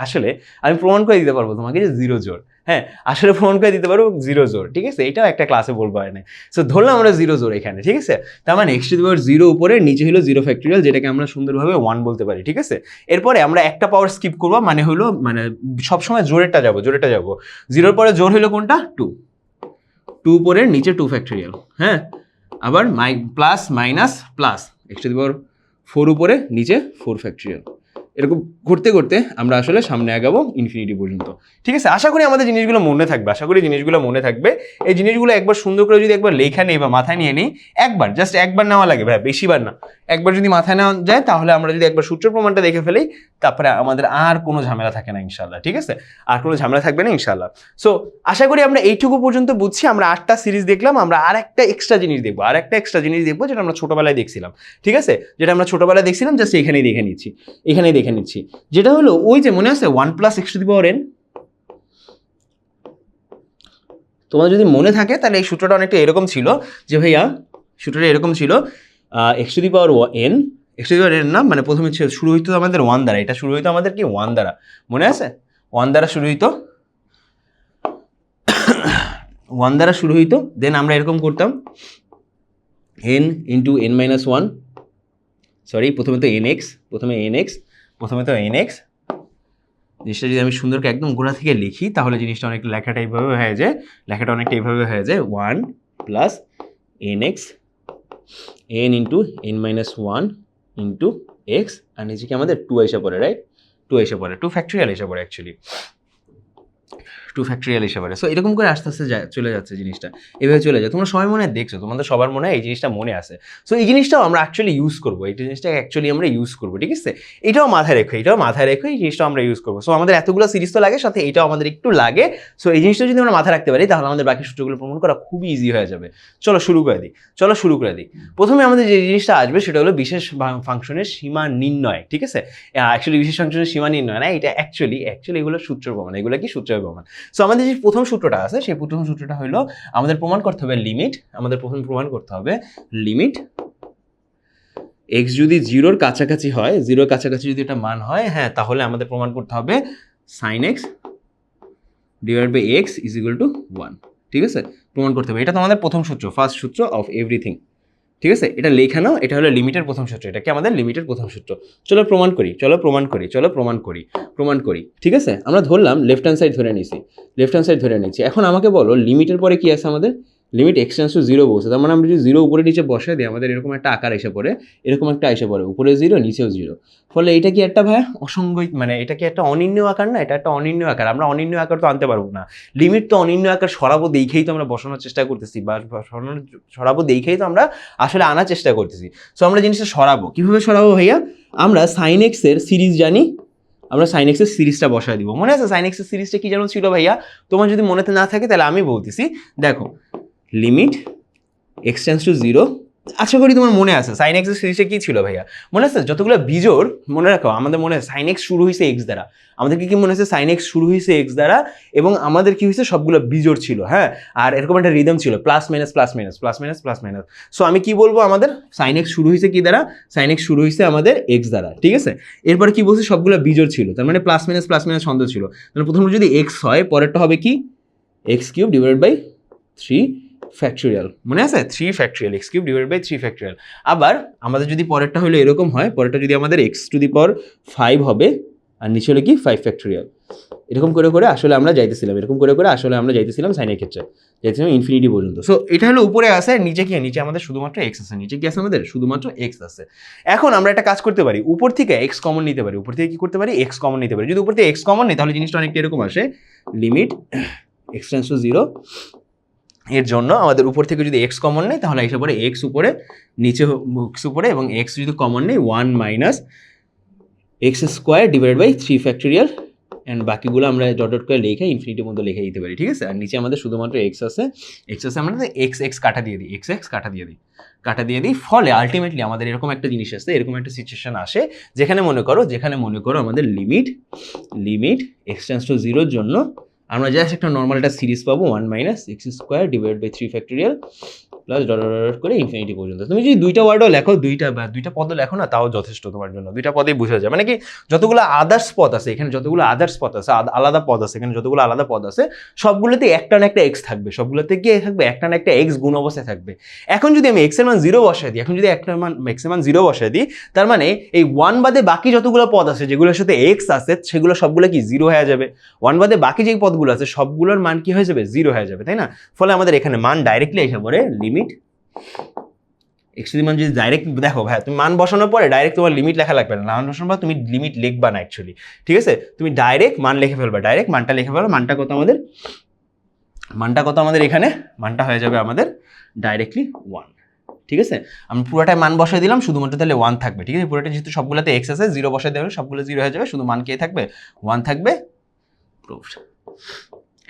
আসলে আমি প্রমাণ করে দিতে পারবো তোমাকে যে 0 জোড়। হ্যাঁ, আসলে প্রমাণ করে দিতে পারবো 0 জোড়। ঠিক আছে, এটাও একটা ক্লাসে বলবো হয় না। সো ধরলাম আমরা 0 জোর এখানে, ঠিক আছে? তার মানে x টু দি পাওয়ার 0 উপরে নিচে হলো 0 ফ্যাক্টরিয়াল, যেটাকে আমরা সুন্দরভাবে 1 বলতে পারি, ঠিক আছে? এরপরে আমরা একটা পাওয়ার স্কিপ করবো, মানে হলো মানে সবসময় জোরেরটা যাবো 0-র পরে জোর হলো কোনটা? 2 উপরে নিচে 2 ফ্যাক্টরিয়াল, হ্যাঁ, আবার plus minus plus x to the power 4 উপরে নিচে 4 ফ্যাক্টরিয়াল। এরকম করতে করতে আমরা আসলে সামনে আগাবো ইনফিনিটি পর্যন্ত, ঠিক আছে? আশা করি আমাদের জিনিসগুলো মনে থাকবে, এই জিনিসগুলো একবার সুন্দর করে যদি একবার লেখা নেই বা মাথায় নিয়ে নিই, জাস্ট একবার নেওয়া লাগে ভাই, বেশিবার না, একবার যদি মাথায় নেওয়া যায় তাহলে আমরা যদি একবার সূত্র প্রমাণটা দেখে ফেলি, তারপরে আমাদের আর কোনো ঝামেলা থাকে না ইনশাল্লাহ, ঠিক আছে? আর কোনো ঝামেলা থাকবে না ইনশাল্লাহ। সো আশা করি আমরা এইটুকু পর্যন্ত বুঝছি। আমরা 8টা সিরিজ দেখলাম, আমরা আর একটা এক্সট্রা জিনিস দেখবো, যেটা আমরা ছোটবেলায় দেখছিলাম, ঠিক আছে? জাস্ট এখানেই দেখে নিচ্ছি, যেটা হলো ওই যে মনে আছে 1 plus x to the power n। তোমার যদি মনে থাকে তাহলে এই সূত্রটা অনেকটা এরকম ছিল যে ভাইয়া, সূত্রটা এরকম ছিল x to the power n, না, মানে প্রথমে শুরু হইতো আমাদের 1 দ্বারা, এটা শুরু হইতো আমাদের কি 1 দ্বারা, মনে আছে? 1 দ্বারা শুরু হইতো, দেন আমরা এরকম করতাম n into n minus 1, sorry প্রথমে তো nx, জিনিসটা যদি আমি সুন্দর করে একদম গোড়া থেকে লিখি তাহলে জিনিসটা অনেক লেখাটা অনেকটা এইভাবে হয়ে যায় 1 plus nx n into n minus 1 into x, আর নিচে কি আমাদের 2 এসে পড়ে, রাইট? 2 ফ্যাক্টরিয়াল এসে পড়ে, অ্যাকচুয়ালি 2 ফ্যাক্টরিয়াল এসে পড়ে। সো এরকম করে আস্তে আস্তে চলে যাচ্ছে জিনিসটা, এভাবে চলে যায়। তোমরা সবাই মনে হয় দেখছো, তোমাদের সবার মনে হয় এই জিনিসটা মনে আছে। সো এই জিনিসটাও আমরা অ্যাকচুয়ালি ইউজ করবো, ঠিক আছে? এটাও মাথায় রেখো, এই জিনিসটাও আমরা ইউজ করবো। সো আমাদের এতগুলো সিরিজ তো লাগে, সাথে এটাও আমাদের একটু লাগে। সো এই জিনিসটা যদি আমরা মাথায় রাখতে পারি তাহলে আমাদের বাকি সূত্রগুলো প্রমাণ করা খুবই ইজি হয়ে যাবে। চলো শুরু করে দিই। প্রথমে আমাদের যে জিনিসটা আসবে সেটা হলো বিশেষ ফাংশনের সীমা নির্ণয়, ঠিক আছে? অ্যাকচুয়ালি বিশেষ ফাংশনের সীমা নির্ণয় না, এটা অ্যাকচুয়ালি এগুলো সূত্র প্রমাণ, এগুলো কি সূত্রের প্রমাণ। সো আমাদের যে প্রথম সূত্রটা আছে, সেই প্রথম সূত্রটা হলো আমাদের প্রমাণ করতে হবে লিমিট x যদি 0-র কাছাকাছি হয়, 0-র কাছাকাছি যদি এটা মান হয়, হ্যাঁ, তাহলে আমাদের প্রমাণ করতে হবে sin x divide by x is equal to 1, ঠিক আছে? প্রমাণ করতে হবে, এটা তো আমাদের প্রথম সূত্র, ফার্স্ট সূত্র অফ এভরিথিং, ঠিক আছে? এটা লেখা নাও, এটা হলো লিমিটের প্রথম সূত্র, এটা কি আমাদের লিমিটের প্রথম সূত্র। চলো প্রমাণ করি, ঠিক আছে? আমরা ধরলাম লেফট হ্যান্ড সাইড ধরে নিচ্ছি। এখন আমাকে বলো লিমিটের পরে কি আছে আমাদের? লিমিট x টেন্ডস টু 0 বলছে, তার মানে আমরা যদি 0 উপরে নিচে বসাই দিই আমাদের এরকম একটা আকার এসে পড়ে, উপরে 0 নিচেও 0। ফলে এটা কি একটা ভাইয়া অসংজ্ঞায়িত, মানে এটা কি একটা অনির্ণয় আকার না? এটা একটা অনির্ণয় আকার, আমরা অনির্ণয় আকার তো আনতে পারবো না। লিমিট তো অনির্ণয় আকার সরাবো দেখেই তো আমরা বসানোর চেষ্টা করতেছি, বা সরাবো দেখেই তো আমরা আসলে আনার চেষ্টা করতেছি। সো আমরা জিনিসটা সরাবো, কিভাবে সরাবো ভাইয়া? আমরা sin x এর সিরিজ জানি, আমরা sin x এর সিরিজটা বসায় দিব। মনে আছে sin x এর সিরিজটা কি যেন ছিল ভাইয়া? তোমার যদি মনে না থাকে তাহলে আমি বলতেছি, দেখো লিমিট x টেন্ডস টু 0, আশা করি তোমার মনে আছে sin x এর সিরিজে কি ছিল ভাইয়া? মনে আছে? যতগুলো বিজোড় মনে রাখো, আমাদের মনে হয় sin x শুরু হয়েছে x দ্বারা, আমাদেরকে কি মনে আছে? sin x শুরু হয়েছে x দ্বারা, এবং আমাদের কি হয়েছে? সবগুলো বিজোড় ছিল, হ্যাঁ, আর এরকম একটা রিদম ছিল প্লাস মাইনাস। সো আমি কি বলবো? আমাদের sin x শুরু হয়েছে কি দ্বারা? sin x শুরু হয়েছে আমাদের x দ্বারা, ঠিক আছে? এরপরে কি বলছে? সবগুলো বিজোড় ছিল, তার মানে প্লাস মাইনাস ছন্দ ছিল। তাহলে প্রথমে যদি x হয়, পরেরটা হবে কি? x cube divided by 3 factorial, মনে আছে? 3 factorial, x cube divided by 3 factorial. আবার আমাদের যদি পরেরটা হলো এরকম হয়, পরেরটা যদি আমাদের x টু দি পাওয়ার 5 হবে, আর নিচে হলো কি 5 ফ্যাক্টরিয়াল। এরকম করে আসলে আমরা যাইতেছিলাম, sin এর ক্ষেত্রে যাইতেছিলাম ইনফিনিটি পর্যন্ত। সো এটা হলো উপরে আছে, নিচে কি? নিচে আমাদের শুধুমাত্র x আছে, শুধুমাত্র x আছে। এখন আমরা একটা কাজ করতে পারি, উপর থেকে x কমন নিতে পারি, যদি উপর থেকে x কমন নিই তাহলে জিনিসটা অনেকটা এরকম আসে, লিমিট x টেন্ডস টু 0, এর জন্য আমাদের উপর থেকে যদি x কমন নেই তাহলে এসে পড়ে x উপরে, নিচে x উপরে, এবং x যদি কমন নেই 1 minus x square divided by 3 factorial, and বাকিগুলো আমরা ডট করে লিখে ইনফিনিটির মধ্যে লিখে দিতে পারি, ঠিক আছে? আর নিচে আমাদের শুধুমাত্র x আছে, আমরা x কাটা দিয়ে দিই, ফলে আলটিমেটলি আমাদের এরকম একটা জিনিস আসে, এরকম একটা সিচুয়েশন আসে যেখানে মনে করো আমাদের লিমিট x টেন্ডস টু 0 এর জন্য আমরা জাস্ট একটা নর্মাল একটা সিরিজ পাবো 1 minus x square divide by 3 factorial, plus dot dot dot করে ইনফিনিটি পর্যন্ত। তুমি যদি দুইটা ওয়ার্ডও লেখো, দুইটা পদও লেখো না, তাও যথেষ্ট তোমার জন্য, দুইটা পদেই বোঝা যায়। মানে কি যতগুলো আদার্স পদ আছে এখানে, যতগুলো আদার্স পদ আছে, আলাদা পদ আছে এখানে, যতগুলো আলাদা পদ আছে সবগুলোতে একটা না একটা এক্স থাকবে, সবগুলোতে কি থাকবে, একটা না একটা এক্স গুণ অবস্থায় থাকবে। এখন যদি আমি এক্স এর মান 0 বসাই দিই, এখন যদি একটা মান এক্স এর মান 0 বসাই দিই, তার মানে এই 1 বাদে বাকি যতগুলো পদ আছে যেগুলোর সাথে এক্স আছে সেগুলো সবগুলো কি 0 হয়ে যাবে। 1 বাদে বাকি যে পদগুলো আছে সবগুলোর মান কি হয়ে যাবে, 0 হয়ে যাবে, তাই না? ফলে আমাদের এখানে মান ডাইরেক্টলি এসে পড়ে লিমিট এক্স এর মান যদি ডাইরেক্ট দেখো ভাই, তুমি মান বসানোর পরে ডাইরেক্ট তোমার লিমিট লেখা লাগবে না, মান বসানোর পর তুমি লিমিট লিখবা না অ্যাকচুয়ালি, ঠিক আছে? তুমি ডাইরেক্ট মান লিখে ফেলবা, ডাইরেক্ট মানটা লিখে ফেলবা। মানটা কত আমাদের এখানে মানটা হয়ে যাবে আমাদের ডাইরেক্টলি 1, ঠিক আছে? আমি পুরোটাই মান বসাই দিলাম, শুধুমাত্র তাহলে 1 থাকবে, ঠিক আছে? পুরোটা যেহেতু সবগুলোতে এক্স আছে, 0 বসাই দেবে, সবগুলো 0 হয়ে যাবে, শুধু মান কে থাকবে, 1 থাকবে। প্রুফড।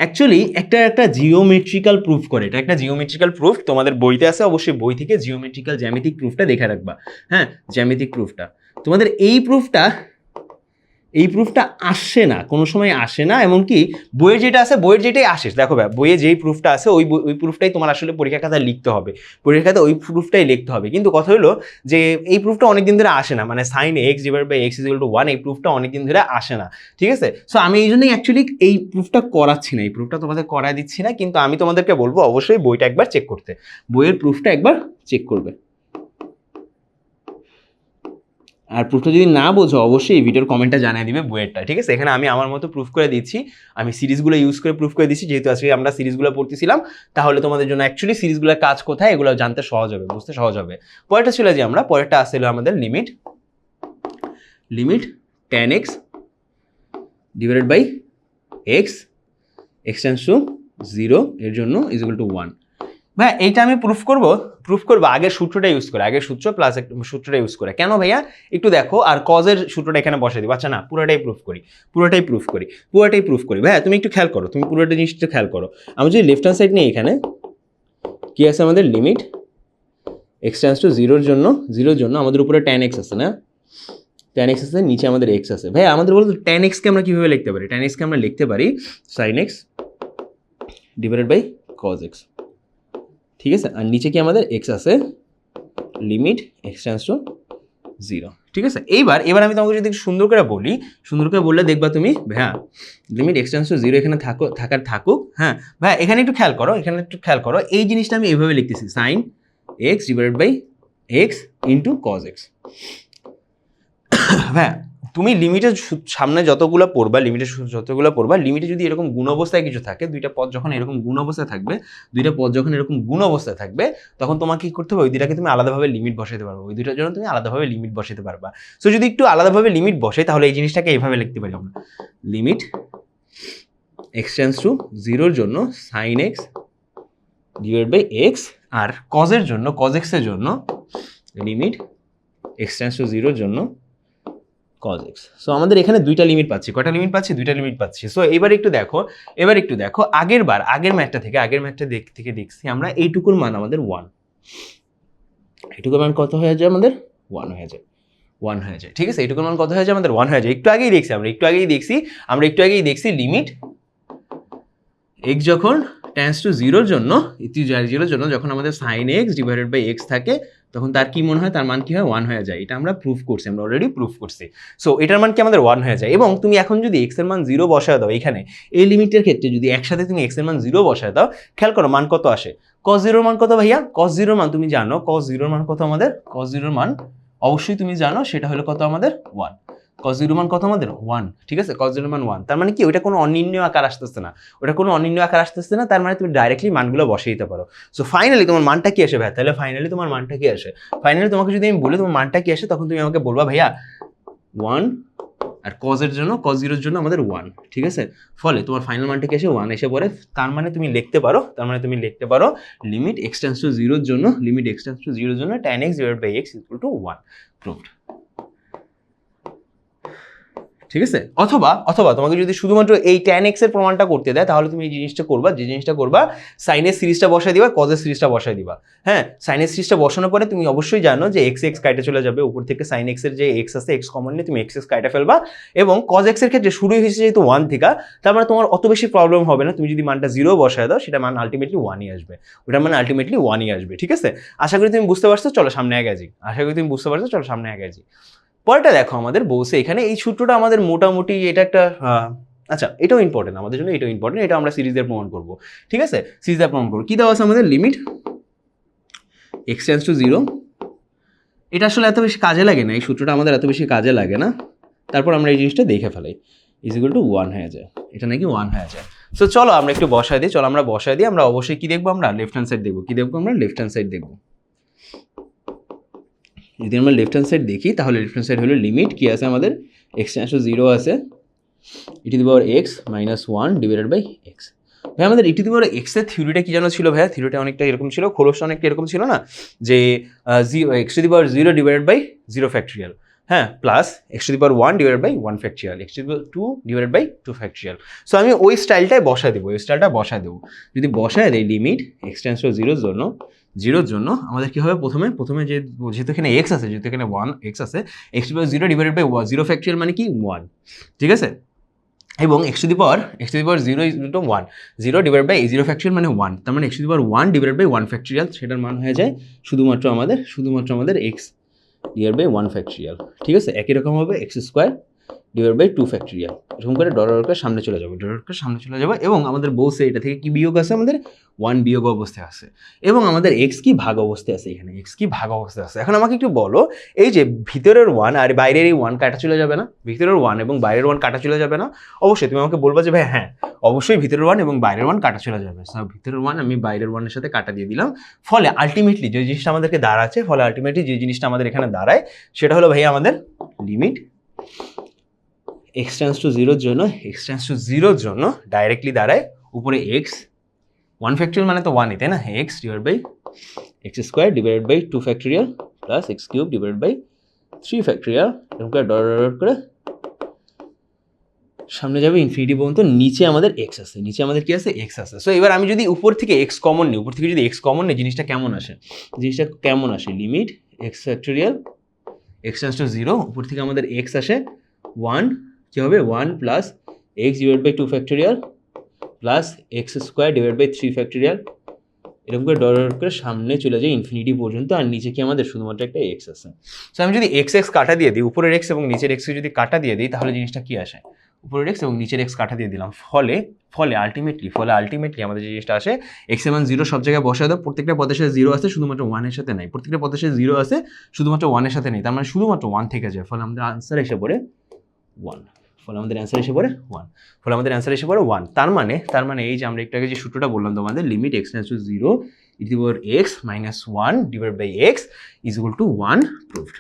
অ্যাকচুয়ালি একটা জিওমেট্রিক্যাল প্রুফ করে, এটা একটা জিওমেট্রিক্যাল প্রুফ, তোমাদের বইতে আছে, অবশ্যই বই থেকে জিওমেট্রিক্যাল জ্যামিতিক প্রুফটা দেখে রাখবা। হ্যাঁ, জ্যামিতিক প্রুফটা তোমাদের এই প্রুফটা আসে না, কোনো সময় আসে না, এমনকি বইয়ের যেটা আছে বইয়ের যেটাই আসে, দেখো ভাই বইয়ে যেই প্রুফটা আছে ওই প্রুফটাই তোমার আসলে পরীক্ষা খাতায় লিখতে হবে, পরীক্ষা খাতায় ওই প্রুফটাই লিখতে হবে। কিন্তু কথা হলো যে এই প্রুফটা অনেকদিন ধরে আসে না, মানে sine x divided by x is equal to 1, এই প্রুফটা অনেকদিন ধরে আসে না, ঠিক আছে? সো আমি এই জন্যই অ্যাকচুয়ালি এই প্রুফটা করাচ্ছি না, এই প্রুফটা তোমাদের করায় দিচ্ছি না, কিন্তু আমি তোমাদেরকে বলবো অবশ্যই বইটা একবার চেক করতে, বইয়ের প্রুফটা একবার চেক করবে। আর প্রুফটা যদি না বোঝো অবশ্যই এই ভিডিওর কমেন্টটা জানিয়ে দিবে বইয়েরটা, ঠিক আছে? এখানে আমি আমার মতো প্রুফ করে দিচ্ছি, আমি সিরিজগুলো ইউজ করে প্রুফ করে দিচ্ছি, যেহেতু আজকে আমরা সিরিজগুলো পড়তেছিলাম, তাহলে তোমাদের জন্য অ্যাকচুয়ালি সিরিজগুলোর কাজ কোথায় এগুলো জানতে সহজ হবে, বুঝতে সহজ হবে। পরেরটা ছিল যে আমরা পরেরটা আসলে আমাদের limit tan x divided by x tends to 0 এর জন্য ইজ ইকুয়াল টু 1। ভাই এইটা আমি প্রুফ করবো আগের সূত্রটা ইউজ করে, আগের সূত্র প্লাস সূত্রটা ইউজ করে। কেন ভাইয়া একটু দেখো, আর কজের সূত্রটা এখানে বসাই দিই, আচ্ছা না পুরোটাই প্রুফ করি ভাইয়া, তুমি একটু খেয়াল করো, তুমি পুরোটা জিনিসটা খেয়াল করো। আমি যদি লেফট হ্যান্ড সাইড নিই, এখানে কি আছে আমাদের, লিমিট এক্স টেন্ডস টু 0 জন্য আমাদের উপরে tan x আছে না, tan x আছে, নিচে আমাদের x আছে। ভাই আমাদের বলতো tan x কে আমরা কিভাবে লিখতে পারি, tan x কে আমরা লিখতে পারি sin x divided by cos x, ঠিক আছে? আর নিচে কি আমাদের x আছে, লিমিট x টেন্ডস টু 0, ঠিক আছে? এবার আমি তোমাকে যদি সুন্দর করে বললে দেখবা তুমি, হ্যাঁ লিমিট x টেন্ডস টু 0 এখানে থাকুক। হ্যাঁ ভাই এখানে একটু খেয়াল করো, এই জিনিসটা আমি এইভাবে লিখতেছি, sin x divided by x into cos x। হ্যাঁ তুমি লিমিটের সামনে যতগুলো পড়বা, লিমিটে যদি এরকম গুণ অবস্থায় কিছু থাকে, দুইটা পদ যখন এরকম গুণ অবস্থায় থাকবে, তখন তোমাকে কি করতে হবে, ওই দুইটাকে তুমি আলাদাভাবে লিমিট বসাইতে পারবে, ওই দুইটার জন্য তুমি আলাদাভাবে লিমিট বসাইতে পারবা। সো যদি একটু আলাদাভাবে লিমিট বসে, তাহলে এই জিনিসটাকে এইভাবে লিখতে পারি আমরা, লিমিট এক্স টেন্ডস টু 0 জন্য sine x divide by x, আর cos x এর জন্য লিমিট এক্স টেন্ডস টু 0 জন্য cos x। সো আমাদের এখানে দুইটা লিমিট পাচ্ছি, কয়টা লিমিট পাচ্ছি, দুইটা লিমিট পাচ্ছি। সো এবার একটু দেখো আগের ম্যাথটা থেকে দেখছি আমরা এইটুকুর মান আমাদের 1, এইটুকুর মান কত হয়ে যায় আমাদের 1 হয়ে যায়, ঠিক আছে? এইটুকুর মান কত হয়ে যায় আমাদের 1 হয়ে যায়। একটু আগেই দেখছি লিমিট x যখন টেন্ডস টু 0 জন্য যখন আমাদের sin x divided by x থাকে, তখন তার কি মনে হয়, তার মান কি হয়, 1 হয়ে যায়। এটা আমরা অলরেডি প্রুফ করছি। সো এটার মান কি আমাদের 1 হয়ে যায়। এবং তুমি এখন যদি x এর মান 0 বসায় দাও, এখানে এই লিমিটের ক্ষেত্রে যদি একসাথে তুমি x এর মান 0 বসায় দাও, খেয়াল করো মান কত আসে, cos 0 মান কত ভাইয়া, cos 0 মান তুমি জানো, cos 0 মান কত আমাদের, cos 0 মান অবশ্যই তুমি জানো, সেটা হলো কত আমাদের 1, cos 0 মান কত আমাদের 1, ঠিক আছে? cos 0 মান 1, তার মানে কি ওটা কোনো অনির্ণয় আকার আসতেছে না, তার মানে তুমি ডাইরেক্টলি মানগুলো বসিয়ে দিতে পারো। সো ফাইনালি তোমার মানটা কি আসে ভাই, তাহলে ফাইনালি তোমাকে যদি আমি বলি তোমার মানটা কি আসে, তখন তুমি আমাকে বলবা ভাইয়া 1, আর cos 0 এর জন্য আমাদের 1, ঠিক আছে? ফলে তোমার ফাইনাল মানটা কি আসে, 1 এসে পড়ে। তার মানে তুমি লিখতে পারো লিমিট x টেন্ডস টু 0 এর জন্য tan x divided by x equal to 1, proved. ঠিক আছে, অথবা অথবা তোমাকে যদি শুধুমাত্র এই tan x এর প্রমাণটা করতে দেয় তাহলে তুমি এই জিনিসটা করবা, যে জিনিসটা করবা সাইনের সিরিজটা বসায় দিবা, কজের সিরিজটা বসায় দিবা। হ্যাঁ, সাইনের সিরিজটা বসানোর পরে তুমি অবশ্যই জানো যে এক্স এক্স কাইটে চলে যাবে, উপর থেকে সাইন এক্স এর যে এক্স আছে এক্স কমন নিয়ে তুমি এক্স এক্স কাইটে ফেলবা, এবং কজ এক্স এর ক্ষেত্রে শুরুই হয়েছে যেহেতু 1 থেকে, তার মানে তোমার অত বেশি প্রবলেম হবে না। তুমি যদি মানটা 0 বসায় দাও সেটা মান আলটিমেটলি 1ই আসবে, ওটা মানে আলটিমেটলি 1ই আসবে। ঠিক আছে, আশা করি তুমি বুঝতে পারছো, চলো সামনে আগে যাই। আশা করি তুমি বুঝতে পারছো, চলো সামনে আগে যাই। পরেরটা দেখো আমাদের বলছে এখানে এই সূত্রটা আমাদের মোটামুটি এটা একটা আচ্ছা এটাও ইম্পর্টেন্ট আমাদের জন্য, এটাও ইম্পর্টেন্ট, এটা আমরা সিরিজের প্রমাণ করবো। ঠিক আছে, সিরিজের প্রমাণ করবো। কি দেওয়া আছে আমাদের? Limit x tends to 0। এটা আসলে এত বেশি কাজে লাগে না, এই সূত্রটা আমাদের এত বেশি কাজে লাগে না, তারপর আমরা এই জিনিসটা দেখে ফেলাই, ইজ ইকুয়াল টু 1 হয়ে যায়, এটা নাকি 1 হয়ে যায়। সো চলো আমরা একটু বসায় দিই, চলো আমরা বসায় দিই। আমরা অবশ্যই কি দেখবো? আমরা লেফট হ্যান্ড সাইড দেখবো। কি দেখবো? আমরা লেফট হ্যান্ড সাইড দেখবো। যদি আমরা লেফট হ্যান্ড সাইড দেখি তাহলে লেফট হ্যান্ড সাইড হলো লিমিট কি আছে আমাদের? এক্স টেন্ডস টু 0 আছে, e to the power x minus 1 divided by x. ভাই আমাদের ই টু দি পাওয়ার এক্স এর থিওরিটা কি জানো ছিল ভাইয়া? থিওরিটা অনেকটা এরকম ছিল, খোলসটা অনেকটা এরকম ছিল না, যে x to the power 0 divided by 0 factorial, হ্যাঁ, plus x to the power 1 divided by 1 factorial, x to the power 2 divided by 2 factorial. So আমি ওই স্টাইলটাই বসায় দেবো, ওই স্টাইলটা বসায় দেবো। যদি বসায় দেয় লিমিট এক্স টেন্ডস টু 0 জন্য আমাদের কি হবে? প্রথমে যেহেতু এখানে এক্স আছে, যেহেতু এখানে 1 এক্স আছে, x to the power 0 divided by 0 factorial মানে কি? 1। ঠিক আছে, এবং x to the power 0 is to 1, 0 divide by 0 factorial মানে 1, তার মানে x to the power 1 divide by 1 factorial, সেটার মান হয়ে যায় শুধুমাত্র আমাদের এক্স ডিভাইড বাই 1 ফ্যাক্টরিয়াল। ঠিক আছে, একই রকম হবে x square divide by 2 factorial, এরকম করে ডলার সামনে চলে যাবে, সামনে চলে যাবে। এবং আমাদের বলছে এটা থেকে কি বিয়োগ আছে? আমাদের 1 বিয়োগ অবস্থায় আছে, এবং আমাদের এক্স কি ভাগ অবস্থায় আছে, এখানে এক্স কি ভাগ অবস্থায় আছে। এখন আমাকে একটু বলো, এই যে ভিতরের 1 আর বাইরের এই 1 কাটা চলে যাবে না? ভিতরের 1 এবং বাইরের 1 কাটা চলে যাবে না? অবশ্যই তুমি আমাকে বলবা যে ভাই হ্যাঁ অবশ্যই ভিতরের 1 এবং বাইরের 1 কাটা চলে যাবে। সো ভিতরের 1 আমি বাইরের 1 এর সাথে কাটা দিয়ে দিলাম, ফলে আলটিমেটলি যে জিনিসটা আমাদেরকে দাঁড়াচ্ছে, যে জিনিসটা আমাদের এখানে দাঁড়ায় সেটা হলো ভাই আমাদের লিমিট এক্স টেন্ডস টু 0 জন্য ডাইরেক্টলি দাঁড়ায় উপরে এক্স 1 ফ্যাক্টরিয়াল মানে তো 1ই, তাই না? X divide by x square divide by 2 factorial plus x cube divide by 3 factorial, এরকম করে ডট করে সামনে যাবে ইনফিনিটি পর্যন্ত। নিচে আমাদের এক্স আছে, নিচে আমাদের কি আছে? এক্স আছে। সো এবার আমি যদি উপর থেকে এক্স কমন নিই, জিনিসটা কেমন আসে? Limit x factorial x tends to 0, উপর থেকে আমাদের এক্স আসে 1, কি হবে? 1 plus x divide by 2 factorial plus x square divide by 3 factorial, এরকম করে ডট করে সামনে চলে যায় ইনফিনিটি পর্যন্ত। আর নিচে কি আমাদের শুধুমাত্র একটা এক্স আছে। সো আমি যদি এক্স কাটা দিয়ে দিই, উপরের এক্স এবং নিচের এক্সকে যদি কাটা দিয়ে দিই তাহলে জিনিসটা কি আসে? উপরের এক্স এবং নিচের এক্স কাটা দিয়ে দিলাম, ফলে আলটিমেটলি আমাদের যে জিনিসটা আসে এক্স এর মান 0 সব জায়গায় বসায় দাও, প্রত্যেকটা পদের সাথে 0 আছে, শুধুমাত্র 1 এর সাথে নাই, প্রত্যেকটা পদের সাথে 0 আছে, শুধুমাত্র 1 এর সাথে নেই, তার মানে শুধুমাত্র 1 থেকে যায়, ফলে আমাদের আনসার এসে পড়ে 1। তার মানে এই যে আমরা একটু আগে যে সূত্রটা বললাম তোমাদের, limit x tends to 0 e to the power x minus 1 divide by x is equal to 1 proved.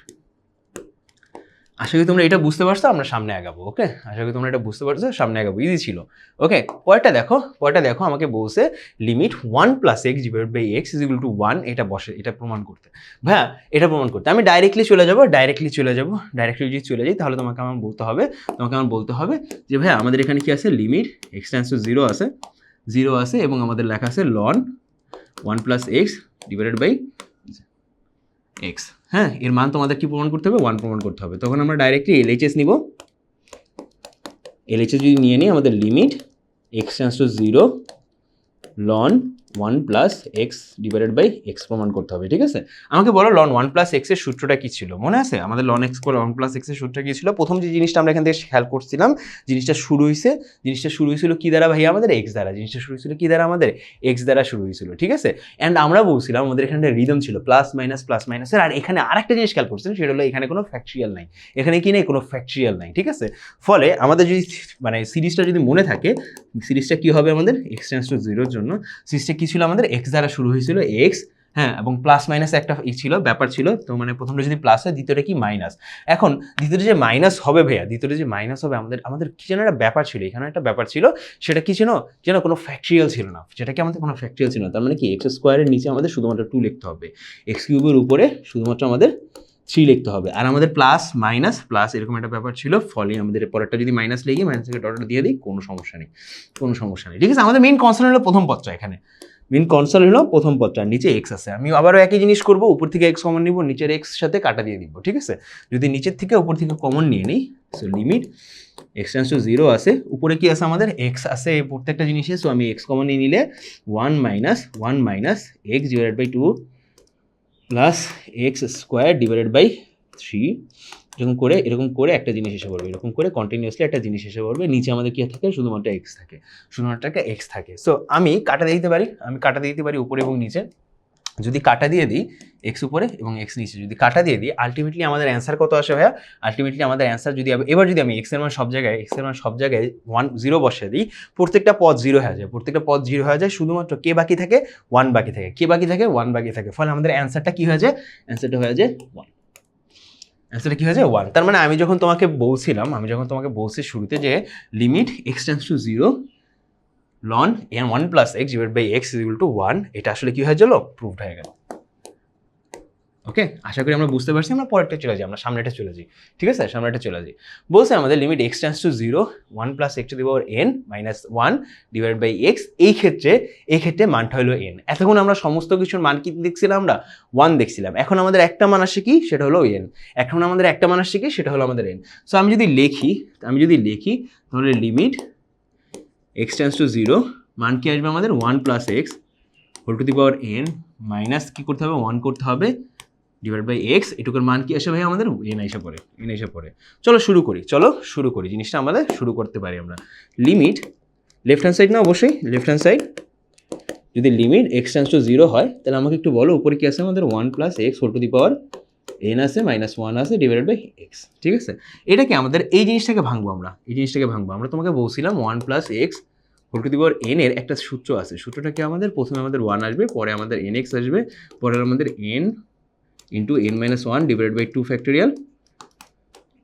আশা করি তোমরা এটা বুঝতে পারছো, আমরা সামনে আগাবো। ওকে, আশা করি তোমরা এটা বুঝতে পারছো, সামনে আগাবো, ইজি ছিল। ওকে, পরেরটা দেখো আমাকে বলছে limit 1 plus x divide by x is equal to 1, এটা প্রমাণ করতে। ভাইয়া এটা প্রমাণ করতে আমি ডাইরেক্টলি চলে যাবো, ডাইরেক্টলি যদি চলে যাই তাহলে তোমাকে আমার বলতে হবে যে ভাইয়া আমাদের এখানে কি আছে? লিমিট এক্স টেন্ডস টু 0 আছে এবং আমাদের লেখা আছে লন 1 plus x divided by x. হ্যাঁ, এর মান তোমাদের কি প্রমাণ করতে হবে? 1 প্রমাণ করতে হবে। তখন আমরা ডাইরেক্টলি এলএইচএস নিব, যদি নিয়ে নিই আমাদের লিমিট এক্স টেন্ডস টু 0 লন 1 plus x divided by x প্রমাণ করতে হবে। ঠিক আছে, আমাকে বলো লন 1 প্লাস এক্স এর সূত্রটা কি ছিল? মনে আছে আমাদের লন 1 প্লাস এক্স এর সূত্রটা কি ছিল? প্রথম যে জিনিসটা আমরা এখান থেকে খেয়াল করছিলাম, জিনিসটা শুরু হয়েছিল কি দ্বারা ভাই? আমাদের এক্স দ্বারা। এক্স দ্বারা শুরু হয়েছিল। ঠিক আছে, অ্যান্ড আমরা বলছিলাম আমাদের এখানে রিদম ছিল প্লাস মাইনাস। আর এখানে আরেকটা জিনিস খেয়াল করছিলাম, সেটা হলো এখানে কোনো ফ্যাক্টরিয়াল নাই, কোনো ফ্যাক্টরিয়াল নাই। ঠিক আছে, ফলে আমাদের যদি সিরিজটা যদি মনে থাকে, সিরিজটা কি হবে? আমাদের এক্স টেন্ডস টু 0 জন্য সিরিজটা কি ছিল? আমাদের এক্স দ্বারা শুরু হয়েছিল এক্স, হ্যাঁ, এবং প্লাস মাইনাস একটা ব্যাপার ছিল। তো প্রথমটা যদি প্লাস হয়, দ্বিতীয়টা কি মাইনাস। এখন দ্বিতীয়টা যে মাইনাস হবে ভাইয়া, আমাদের কি যেন একটা ব্যাপার ছিল, এখানে একটা ব্যাপার ছিল, সেটা কি ছিল? কোনো ফ্যাক্টরিয়াল ছিল না, সেটা কি আমাদের কোনো ফ্যাক্টরিয়াল ছিল না। তার মানে কি এক্স স্কোয়ারের নিচে আমাদের শুধুমাত্র 2 লিখতে হবে, এক্স কিউবের উপরে শুধুমাত্র আমাদের 3 লিখতে হবে। আর আমাদের প্লাস মাইনাস প্লাস এরকম একটা ব্যাপার ছিল, ফলে আমাদের পরেরটা যদি মাইনাস লিখি মাইনাস থেকে ডট দিয়ে দিই, কোনো সমস্যা নেই, কোনো সমস্যা নেই, ঠিক আছে। আমাদের মেইন কনসার্ন হলো প্রথম পদটা, এখানে মেইন কনসার্ন হলো প্রথম পদটা, নিচে এক্স আছে। আমি আবারও একই জিনিস করবো, উপর থেকে এক্স কমন নিব, নিচের এক্স সাথে কাটা দিয়ে দিব, ঠিক আছে। যদি নিচের থেকে উপর থেকে কমন নিয়ে নিই, so limit x tends to 0 আছে, উপরে কি আছে আমাদের এক্স আছে এই প্রত্যেকটা জিনিসে, সো আমি এক্স কমন নিয়ে নিলে 1 minus x divided by 2 plus x square divided by 3, এরকম করে একটা জিনিস এসে পড়বে, এরকম করে কন্টিনিউয়াসলি একটা জিনিস এসে পড়বে। নিচে আমাদের কি থাকে, শুধুমাত্র এক্স থাকে, শুধুমাত্র একটা এক্স থাকে। সো আমি কাটা দিয়ে দিতে পারি, উপরে এবং নিচে। যদি কাটা দিয়ে দিই এক্স উপরে এবং এক্স নিচে, যদি কাটা দিয়ে দিই, আলটিমেটলি আমাদের অ্যান্সার কত আসে ভাইয়া? আলটিমেটলি আমাদের অ্যান্সার যদি এবার যদি আমি এক্স এর মান সব জায়গায় 0 বসিয়ে দিই, প্রত্যেকটা পদ 0 হয়ে যায়, শুধুমাত্র কে বাকি থাকে? 1 বাকি থাকে। কে বাকি থাকে? 1 বাকি থাকে। ফলে আমাদের অ্যান্সারটা কি হয়ে যায়? অ্যান্সারটা হয়ে যায় 1। অ্যান্সারটা কি হয়ে যায়? 1। তার মানে আমি যখন তোমাকে বলছি শুরুতে যে limit x tends to 0 ln n 1 plus x divide by x is equal to 1, এটা আসলে কি হয়ে গেল? প্রুভড হয়ে গেল। ওকে, আশা করি আমরা বুঝতে পারছি। আমরা পরেরটা চলে যাই, আমরা সামনেটা চলে যাই, ঠিক আছে, সামনেটা চলে যাই। বলছে আমাদের limit x tends to 0 1 plus x to the power n minus 1 divide by x, এই ক্ষেত্রে মানটা হলো n। এতক্ষণ আমরা সমস্ত কিছুর মান কি দেখছিলাম? আমরা 1 দেখছিলাম। এখন আমাদের একটা মান আসে কি? সেটা হলো n। সেটা হলো আমাদের n। সো আমি যদি লিখি তাহলে লিমিট এক্স টেন্ডস টু 0, মান কি আসবে আমাদের? 1 plus x whole to the power n minus কি করতে হবে? 1 করতে হবে ডিভাইড বাই এক্স, এটুকুর মান কি আসে ভাই আমাদের? n এসে পড়ে। চলো শুরু করি জিনিসটা আমাদের শুরু করতে পারি আমরা। লিমিট লেফট হ্যান্ড সাইড না, অবশ্যই লেফট হ্যান্ড সাইড। যদি লিমিট এক্স টেন্ডস টু 0 হয়, তাহলে আমাকে একটু বলো উপরে কি আছে আমাদের? 1 plus x whole to the power n আছে মাইনাস 1 আছে ডিভাইডেড বাই এক্স, ঠিক আছে। এটাকে আমাদের এই জিনিসটাকে ভাঙবো আমরা তোমাকে বলছিলাম 1 plus x whole to the power n এর একটা সূত্র আছে। সূত্রটা কি আমাদের? প্রথমে আমাদের 1 আসবে, পরে আমাদের nx আসবে, পরে আমাদের n into n minus 1 divided by 2 factorial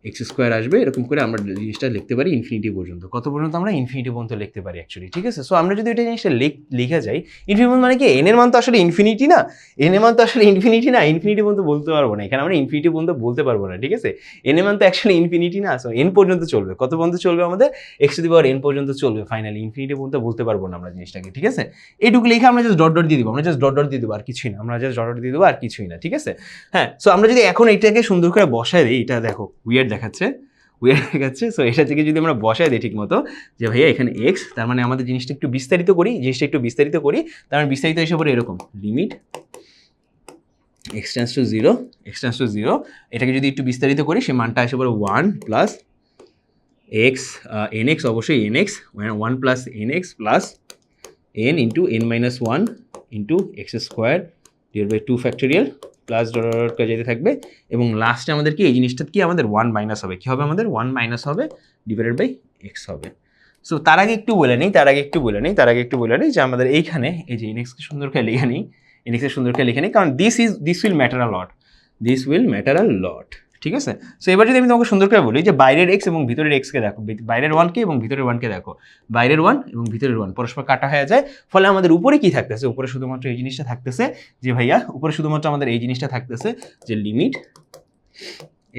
x square আসবে। এরকম করে আমরা জিনিসটা লিখতে পারি ইনফিনিটি পর্যন্ত। কত পর্যন্ত? আমরা ইনফিনিটি পর্যন্ত লিখতে পারি অ্যাকচুয়ালি, ঠিক আছে। সো আমরা যদি এটা জিনিসটা লিখে যাই, ইনফিনিটি মানে কি? এন এর মান তো আসলে ইনফিনিটি না, ইনফিনিটি পর্যন্ত বলতে পারবো না, এখানে আমরা ইনফিনিটি পর্যন্ত বলতে পারবো না, ঠিক আছে। এন এর মান তো অ্যাকচুয়ালি ইনফিনিটি না, সো এন পর্যন্ত চলবে। কত পর্যন্ত চলবে আমাদের? X to the power N পর্যন্ত চলবে, ফাইনালি ইনফিনিটি পর্যন্ত বলতে পারবো না আমরা জিনিসটাকে, ঠিক আছে। এইটুকু লিখে আমরা জাস্ট ডট দিয়ে দিব, আর কিছুই না, ঠিক আছে। হ্যাঁ, সো আমরা যদি এখন এইটাকে সুন্দর করে বসায় দিই, এটা দেখো উইয়ার্ড দেখাচ্ছে। সো এটা থেকে যদি আমরা বসায় দিই ঠিক মতো, যে ভাইয়া এখানে এক্স, তার মানে আমাদের জিনিসটা একটু বিস্তারিত করি, তার মানে বিস্তারিত এসে পড়ে এরকম, লিমিট এক্স টেন্ডস টু 0, এটাকে যদি একটু বিস্তারিত করি, সে মানটা এসে পড়ে 1 প্লাস এক্স nx, অবশ্যই nx 1 plus nx plus n into n minus 1 into x square divide by 2 factorial plus dot করে যেতে থাকবে, এবং লাস্টে আমাদের কি এই জিনিসটা কি আমাদের 1 মাইনাস হবে, কি হবে আমাদের? 1 মাইনাস হবে ডিভাইডেড বাই এক্স হবে। সো তার আগে একটু বলে নিই যে আমাদের এইখানে এই যে nx কে সুন্দর করে লিখে নিই, কারণ দিস উইল ম্যাটার আ লট, ঠিক আছে। সো এবার যদি আমি তোমাকে সুন্দর করে বলি যে বাইরের এক্স এবং ভিতরের এক্সকে দেখো, বাইরের 1কে এবং ভিতরের 1কে দেখো, বাইরের 1 এবং ভিতরের 1 পরস্পর কাটা হয়ে যায়, ফলে আমাদের উপরে কি থাকতেছে? উপরে শুধুমাত্র এই জিনিসটা থাকতেছে যে ভাইয়া, আমাদের এই জিনিসটা থাকতেছে যে লিমিট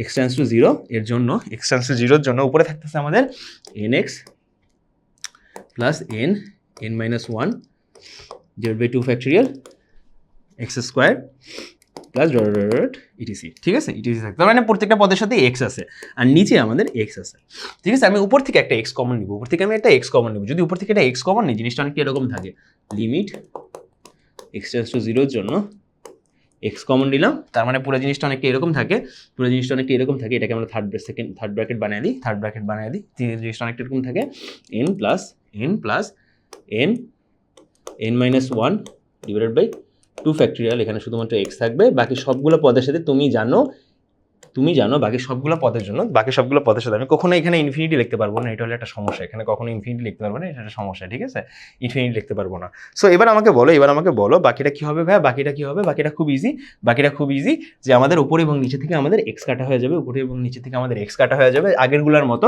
এক্স টেন্ডস টু 0 এর জন্য, উপরে থাকতেছে আমাদের nx plus n minus 1 divide by 2 factorial x square plus dot etc, ঠিক আছে। ইটিসি থাকে, তার মানে প্রত্যেকটা পদের সাথে এক্স আছে আর নিচে আমাদের এক্স আছে, ঠিক আছে। আমি উপর থেকে একটা এক্স কমন নিব, যদি উপর থেকে একটা এক্স কমন নিই, জিনিসটা অনেকটা এরকম থাকে, লিমিট এক্স টেন্ডস টু 0 এর জন্য এক্স কমন নিলাম, তার মানে পুরো জিনিসটা অনেকটা এরকম থাকে, এটাকে আমরা থার্ড ব্র্যাকেট বানিয়ে দিই, জিনিসটা অনেকটা এরকম থাকে, n plus n minus 1 divided by 2 factorial, এখানে শুধুমাত্র এক্স থাকবে, বাকি সবগুলো পদের সাথে তুমি জানো বাকি সবগুলো পদের সাথে আমি কখনো এখানে ইনফিনিটি লিখতে পারবো না, এটা হলো একটা সমস্যা, এখানে কখনো ইনফিনিটি লিখতে পারবো না, এটা একটা সমস্যা, ঠিক আছে, ইনফিনিটি লিখতে পারবো না। সো এবার আমাকে বলো বাকিটা কি হবে ভাই? বাকিটা খুব ইজি, যে আমাদের উপরে এবং নিচে থেকে আমাদের এক্স কাটা হয়ে যাবে, আগেরগুলোর মতো।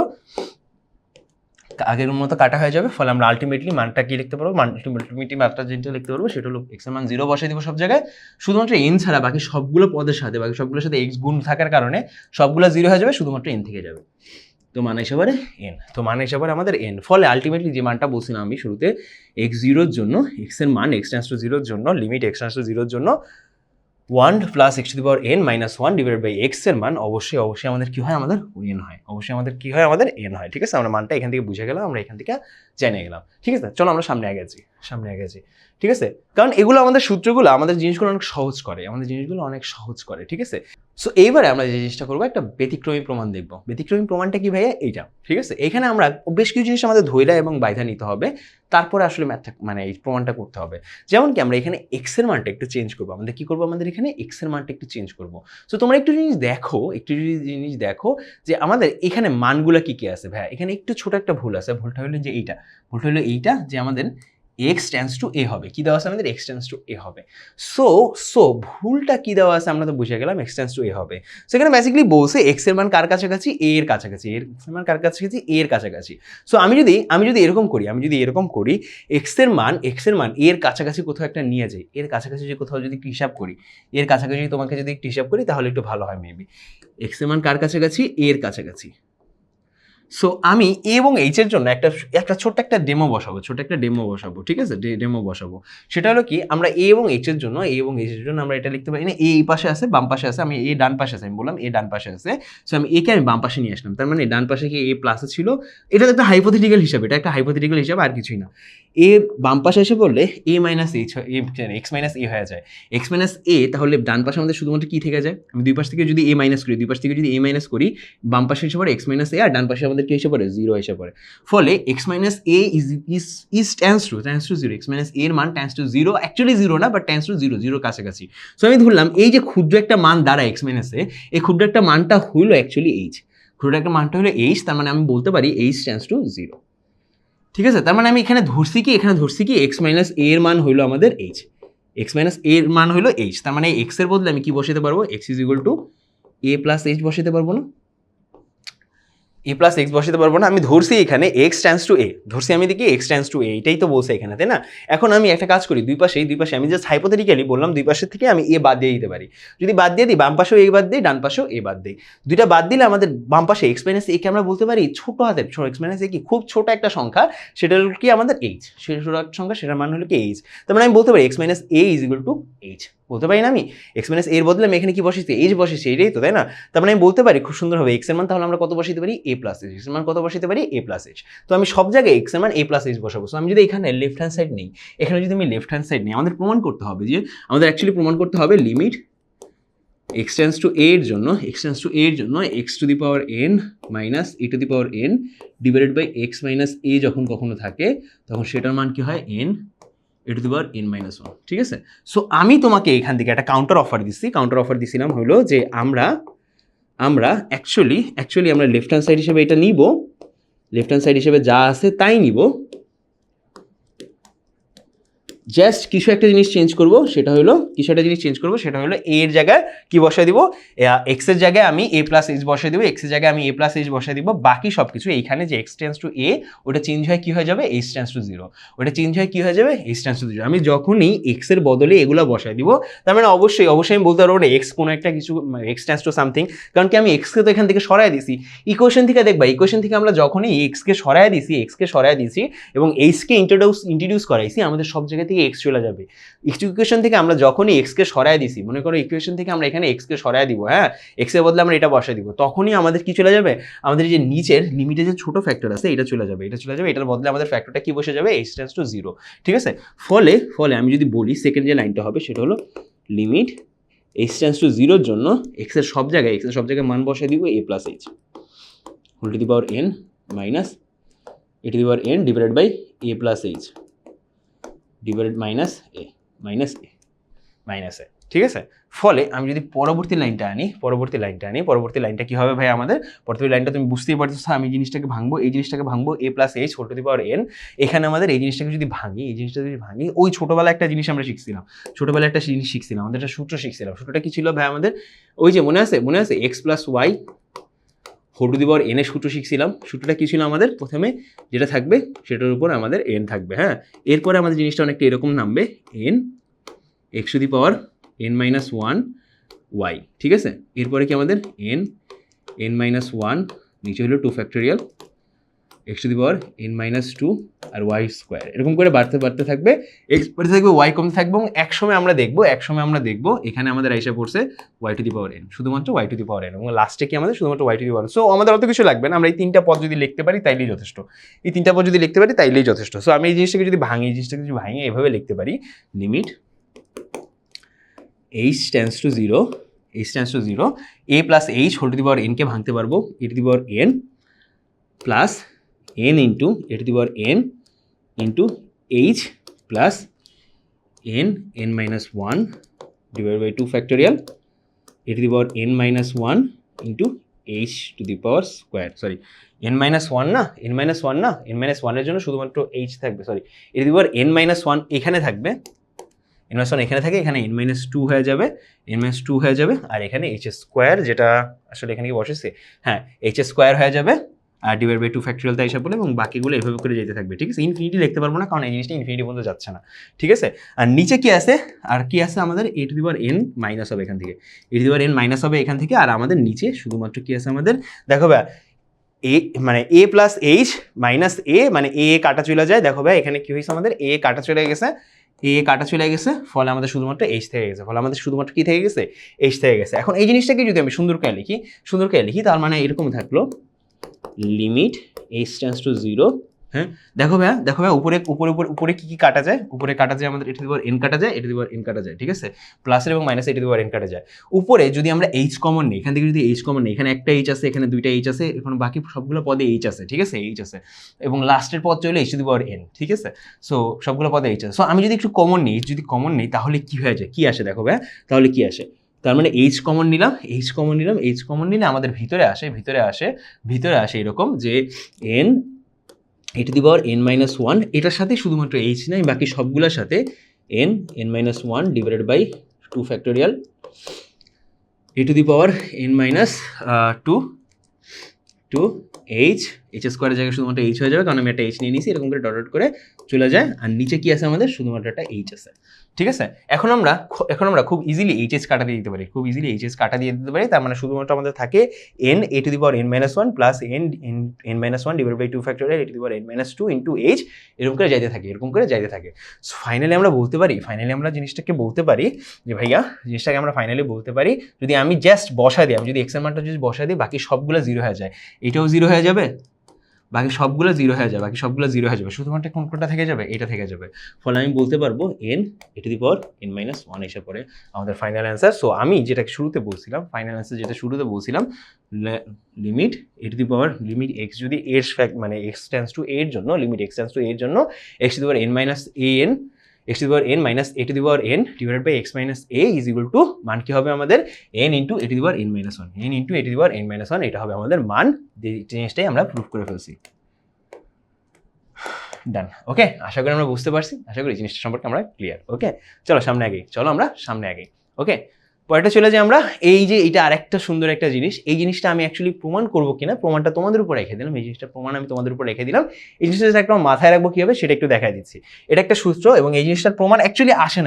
আগের মতো কাটা হয়ে যাবে, ফলে আমরা আলটিমেটলি মানটা কি লিখতে পারবো, আলটিমেটলি মানটা যেটা লিখতে পারবো সেটা হলো এক্স এর মান 0 বসাই দিব সব জায়গায়, শুধুমাত্র এন ছাড়া বাকি সবগুলো পদের সাথে বাকি সবগুলোর সাথে এক্স গুণ থাকার কারণে সবগুলো 0 হয়ে যাবে, শুধুমাত্র এন থেকে যাবে। তো মান হিসাবে এন, তো মান হিসাবে আমাদের এন, ফলে আলটিমেটলি যে মানটা বলছিলাম আমি শুরুতে এক্স 0-র জন্য, এক্স এর মান x টেন্ডস টু 0-র জন্য, লিমিট x টেন্ডস টু 0-র জন্য 1 plus x to the power n minus 1 divided by x এর মান অবশ্যই আমাদের কি হয়, আমাদের n হয়, অবশ্যই আমাদের কি হয়, আমাদের n হয়। ঠিক আছে, আমরা মানটা এখান থেকে বুঝে গেলাম, আমরা এখান থেকে জেনে গেলাম। ঠিক আছে, চলো আমরা সামনে আগাচ্ছি। ঠিক আছে, কারণ এগুলো আমাদের সূত্রগুলো আমাদের জিনিসগুলো অনেক সহজ করে, ঠিক আছে। সো এইবারে আমরা যে জিনিসটা করবো, একটা ব্যতিক্রমী প্রমাণ দেখবো। ব্যতিক্রমী প্রমাণটা কি ভাইয়া, এইটা। ঠিক আছে, এখানে আমরা বেশ কিছু জিনিস আমাদের ধৈর্য এবং বাইধা নিতে হবে, তারপরে আসলে ম্যাথটা মানে এই প্রমাণটা করতে হবে। যেমন কি আমরা এখানে এক্স এর মানটা একটু চেঞ্জ করবো, আমাদের কি করবো, আমাদের এখানে এক্স এর মানটা একটু চেঞ্জ করবো। সো তোমরা একটু জিনিস দেখো যে আমাদের এখানে মানগুলো কি কি আছে। ভাইয়া এখানে একটু ছোট একটা ভুল আছে, ভুলটা হলো এইটা যে আমাদের x টেন্ডস টু a হবে, কি দেওয়া আছে আমাদের, x টেন্ডস টু a হবে। সো ভুলটা কি দেওয়া আছে আমরা তো বুঝে গেলাম, x টেন্ডস টু a হবে। সেখানে বেসিক্যালি বলছে x এর মান কার কাছাকাছি, a এর কাছাকাছি, x এর মান কার কাছাকাছি, a এর কাছাকাছি। সো আমি যদি এরকম করি x এর মান a এর কাছাকাছি কোথাও একটা নিয়ে যাই, এর কাছাকাছি যে কোথাও যদি হিসাব করি, এর কাছাকাছি তোমাকে যদি একটু হিসাব করি তাহলে একটু ভালো হয় মেবি। x এর মান কার কাছাকাছি, a এর কাছাকাছি। সো আমি এ এবং এইচ এর জন্য একটা ছোট্ট একটা ডেমো বসাবো, ঠিক আছে, ডেমো বসাবো। সেটা হলো কি, আমরা এ এবং এইচ এর জন্য আমরা এটা লিখতে পারি না, এ এই পাশে আছে, বাম পাশে আছে, আমি এ ডান পাশে আছে, আমি বললাম এ ডান পাশে আছে। সো আমি একে আমি বাম পাশে নিয়ে আসলাম, তার মানে ডান পাশে কি এ প্লাসে ছিল, এটা একটা হাইপোথেটিক্যাল হিসাব, আর কিছুই না। এ বাম পাশে এসে বললে এ মাইনাস এইচ, এক্স মাইনাস এ হয়ে যায়, এক্স মাইনাস এ, তাহলে ডান পাশে আমাদের শুধুমাত্র কি থেকে যায়, আমি দুই পাশ থেকে যদি এ মাইনাস করি, বাম পাশে এসে পড়ে এক্স মাইনাস এ, আর ডান পাশে আমাদের কি এসে পড়ে, 0 এসে পড়ে। ফলে x minus A is tends to 0, x minus এর মান টেন্ডস টু 0, অ্যাকচুয়ালি 0 না, বাট টেন্ডস টু 0 কাছাকাছি। সো আমি ধরলাম এই যে ক্ষুদ্র একটা মান দ্বারা এক্স মাইনাস এ, এই ক্ষুদ্র একটা মানটা হইলো অ্যাকচুয়ালি এইচ, তার মানে আমি বলতে পারি এইচ টেন্ডস টু 0। ঠিক আছে, তার মানে আমি এখানে ধরছি কি এক্স মাইনাস এ এর মান হইলো আমাদের এইচ, তার মানে এক্স এর বদলে আমি কি বসাতে পারবো, x is equal two A plus H বসাতে পারবো না, এ প্লাস এক্স বসাতে পারবো না, আমি ধরছি এখানে এক্স টেন্ডস টু এ, আমি দেখি এক্স টেন্ডস টু এ, এটাই তো বলছে এখানে, তাই না। এখন আমি একটা কাজ করি, দুই পাশে আমি জাস্ট হাইপোথেটিক্যালি বললাম, দুই পাশের থেকে আমি এ বাদ দিয়ে দিতে পারি। যদি বাদ দিয়ে দিই, বাম পাশেও এ বাদ দিই, ডান পাশেও এ বাদ দিই, দুইটা বাদ দিলে আমাদের বাম পাশে এক্স মাইনাস এ কে আমরা বলতে পারি ছোট হাতের, এক্স মাইনাস এ কি খুব ছোট একটা সংখ্যা, সেটা হলো কি আমাদের এইচ, সেটার মান হলো কি এইচ। তার মানে আমি বলতে পারি x minus A is equal two H, বলতে পারি না আমি, এক্স মাইনাস এর বদলে আমি এখানে কি বসেছি, এইচ বসেছি, এটাই তো, তাই না। তার মানে আমি বলতে পারি খুব সুন্দর হবে এক্স এর মান তাহলে আমরা কত বসাতে পারি, এ প্লাস এইচ, এক্স এর মান কত বসাতে পারি, এ প্লাস এইচ। তো আমি সব জায়গায় এক্স এর মান এ প্লাস এইচ বসাবো। সো আমি যদি এখানে লেফট হ্যান্ড সাইড নেই, আমাদের প্রমাণ করতে হবে যে, limit x tends to a এর জন্য, x to the power n minus a to the power n divided by x minus a যখন কখনো থাকে, তখন সেটার মান কি হয়, n a to the power n minus 1। ঠিক আছে, সো আমি তোমাকে এখান থেকে একটা কাউন্টার অফার দিছিলাম হলো যে আমরা অ্যাকচুয়ালি আমরা লেফট হ্যান্ড সাইড হিসেবে এটা নিব, যা আছে তাই নিব, জাস্ট কিছু একটা জিনিস চেঞ্জ করব, সেটা হলো এর জায়গায় কি বসাই দিব, এক্স এর জায়গায় আমি এ প্লাস এইচ বসাই দিব, বাকি সব কিছু এইখানে যে এক্স টেন্ডস টু এ, ওটা চেঞ্জ হয় কি হয়ে যাবে, এইচ টেন্ডস টু 0, আমি যখনই এক্স এর বদলে এগুলো বসাই দিব, তার মানে অবশ্যই আমি বলতে পারবো না এক্স কোনো একটা কিছু, এক্স টেন্ডস টু সামথিং, কারণ কি আমি এক্স কে তো এখান থেকে সরাই দিছি, ইকুয়েশন থেকে আমরা যখনই এক্স কে সরাই দিছি এবং এইচ কে ইন্ট্রোডিউস করাইছি, আমাদের সব জায়গা থেকে এক্স চলে যাবে। ইকুয়েশন থেকে আমরা যখনই এক্স কে সরাই দিছি, মনে করো ইকুয়েশন থেকে আমরা এখানে এক্স কে সরাই দিব, হ্যাঁ, এক্স এর বদলে আমরা এটা বসাই দিব, তখনই আমাদের কি চলে যাবে, আমাদের যে নিচের লিমিটে যে ছোট ফ্যাক্টর আছে এটা চলে যাবে, এটার বদলে আমাদের ফ্যাক্টরটা কি বসে যাবে, এইচ টেন্ডস টু 0। ঠিক আছে, ফলে আমি যদি বলি সেকেন্ড যে লাইনটা হবে সেটা হলো লিমিট এইচ টেন্ডস টু 0 এর জন্য এক্স এর সব জায়গায় মান বসাই দিব a plus h whole to the power n minus a to the power n divided by a plus h divided minus a. ঠিক আছে, ফলে আমি যদি পরবর্তী লাইনটা আনি, পরবর্তী লাইনটা কি হবে ভাই আমাদের, পরবর্তী লাইনটা তুমি বুঝতেই পারছো, আমি এই জিনিসটাকে ভাঙবো a plus h whole to the power n. এখানে আমাদের এই জিনিসটাকে যদি ভাঙি, ওই ছোটবেলায় একটা জিনিস আমরা শিখছিলাম, আমাদের একটা সূত্র শিখছিলাম, সূত্রটা কি ছিল ভাই আমাদের, ওই যে মনে আছে এক্স প্লাস ওয়াই 4 n এর সূত্র শিখছিলাম। সূত্রটা কী ছিল আমাদের? প্রথমে যেটা থাকবে সেটার উপর আমাদের n থাকবে, হ্যাঁ। এরপরে আমাদের জিনিসটা অনেকটা এরকম নামবে, n x⁻n - 1 y, ঠিক আছে। এরপরে কি আমাদের n-1 নিচে হলো 2 ফ্যাক্টোরিয়াল x⁻n-2 আর y স্কোয়ার, এরকম করে বাড়তে বাড়তে থাকবে, x বাড়তে থাকবে, y কমতে থাকবে, এবং একসময় আমরা দেখবো এখানে আমাদের আইসা পড়ছে y⁻n, শুধুমাত্র y⁻n, এবং লাস্টে কি আমাদের শুধুমাত্র y⁻n। সো আমাদের অত কিছু লাগবে না, আমরা এই 3টা পদ যদি লিখতে পারি তাইলেই যথেষ্ট, সো আমি এই জিনিসটাকে যদি ভাঙি, এভাবে লিখতে পারি, limit h tends to 0, a plus h whole to the power n কে ভাঙতে পারবো a⁻n plus n into a⁻n into h plus n-1 divide by 2 factorial a⁻n-1 into h to the power square, sorry n-1 না, n-1 এর জন্য শুধুমাত্র h থাকবে, sorry a⁻n-1 এখানে থাকবে, n-1 এখানে থাকে, এখানে n-2 হয়ে যাবে, আর এখানে h স্কোয়ার, যেটা আসলে এখানে কি বসেছে, হ্যাঁ h স্কোয়ার হয়ে যাবে, আর ডিভাইড বাই 2 ফ্যাক্টোরিয়াল তাই হিসাব বলে, এবং বাকিগুলো এভাবে করে যেতে থাকবে, ঠিক আছে। ইনফিনিটি লিখতে পারবো না, কারণ এই জিনিসটা ইনফিনিটি পর্যন্ত যাচ্ছে না, ঠিক আছে। আর নিচে কি আছে, আমাদের a⁻n মাইনাস হবে এখান থেকে, এখান থেকে, আর আমাদের নিচে শুধুমাত্র কি আছে আমাদের, দেখো ভাই এ মানে a প্লাস এইচ মাইনাস এ, মানে এ কাটা চলে যায়, দেখো ভাই এখানে কি হয়েছে আমাদের, এ কাটা চলে গেছে, ফলে আমাদের শুধুমাত্র h থেকে গেছে, কি থেকে গেছে, h থেকে গেছে। এখন এই জিনিসটাকে যদি আমি সুন্দর করে লিখি, তার মানে এরকম থাকলো, লিমিট h টেন্ডস টু 0, হ্যাঁ। দেখো ভাইয়া উপরে কি কাটা যায়, আমাদের a⁻n কাটা যায়, ঠিক আছে, প্লাসের এবং মাইনাসে a⁻n কাটা যায়। উপরে যদি আমরা h কমন নিই, এখান থেকে যদি h কমন নিই, এখানে একটা h আছে, এখানে দুইটা h আছে, এখন বাকি সবগুলো পদে h আছে, ঠিক আছে, h আছে, এবং লাস্টের পদ চলে h⁻n, ঠিক আছে। সো সবগুলো পদে h আছে। সো আমি যদি একটু কমন নিই, তাহলে কি হয়ে যায়, কি আসে দেখো ভাইয়া, তাহলে কি আসে, তার মানে h কমন নিলাম, নিলে আমাদের ভিতরে আসে এরকম যে a⁻n-1, এটার সাথে শুধুমাত্র h নাই, বাকি সবগুলোর সাথে n-1 divided by 2 factorial a⁻n-2 h স্কোয়ারের জায়গায় শুধুমাত্র h হয়ে যাবে, কারণ আমি একটা h নিয়ে নিয়েছি, এরকম করে ডট করে চলে যায়, আর নিচে কি আছে আমাদের, শুধুমাত্র একটা h আছে, ঠিক আছে। এখন আমরা খুব ইজিলি h কাটা দিয়ে দিতে পারি, তার মানে শুধুমাত্র আমাদের থাকে n-1 plus n-1 divide by 2 factorial a⁻n-2 into h, এরকম করে যাইতে থাকে। সো ফাইনালি আমরা জিনিসটাকে বলতে পারি যে ভাইয়া, যদি আমি জাস্ট বসাই দিই, যদি x এর মানটা যদি বসাই দিই, বাকি সবগুলো 0 হয়ে যায়, এটাও 0 হয়ে যাবে, বাকি সবগুলো 0 হয়ে যাবে, শুধুমাত্র কোনটা থেকে যাবে, এটা থেকে যাবে, ফলে আমি বলতে পারবো n-1 এসে পড়ে আমাদের ফাইনাল অ্যান্সার। সো আমি যেটা শুরুতে বলছিলাম, লিমিট x যদি এর মানে x টেন্ডস টু a এর জন্য, x⁻n divided by x minus a is equal to, মান কি হবে আমাদের, n ইন্টু a⁻n-1, এটা হবে আমাদের মান। জিনিসটাই আমরা প্রুফ করে ফেলছি, ডান। ওকে, আশা করি আমরা বুঝতে পারছি, জিনিসটা সম্পর্কে আমরা ক্লিয়ার। ওকে, চলো আমরা সামনে আগে। ওকে, পরেরটা চলে যাই আমরা, এই যে এটা আরেকটা সুন্দর একটা জিনিস, এই জিনিসটা আমি অ্যাকচুয়ালি প্রমাণ করবো কিনা, প্রমাণটা তোমাদের উপর রেখে দিলাম, এই জিনিসটা একটা মাথায় রাখবো কিভাবে সেটা একটু দেখাই দিচ্ছি। এটা একটা সূত্র, এবং এই জিনিসটার প্রমাণ অ্যাকচুয়ালি আসে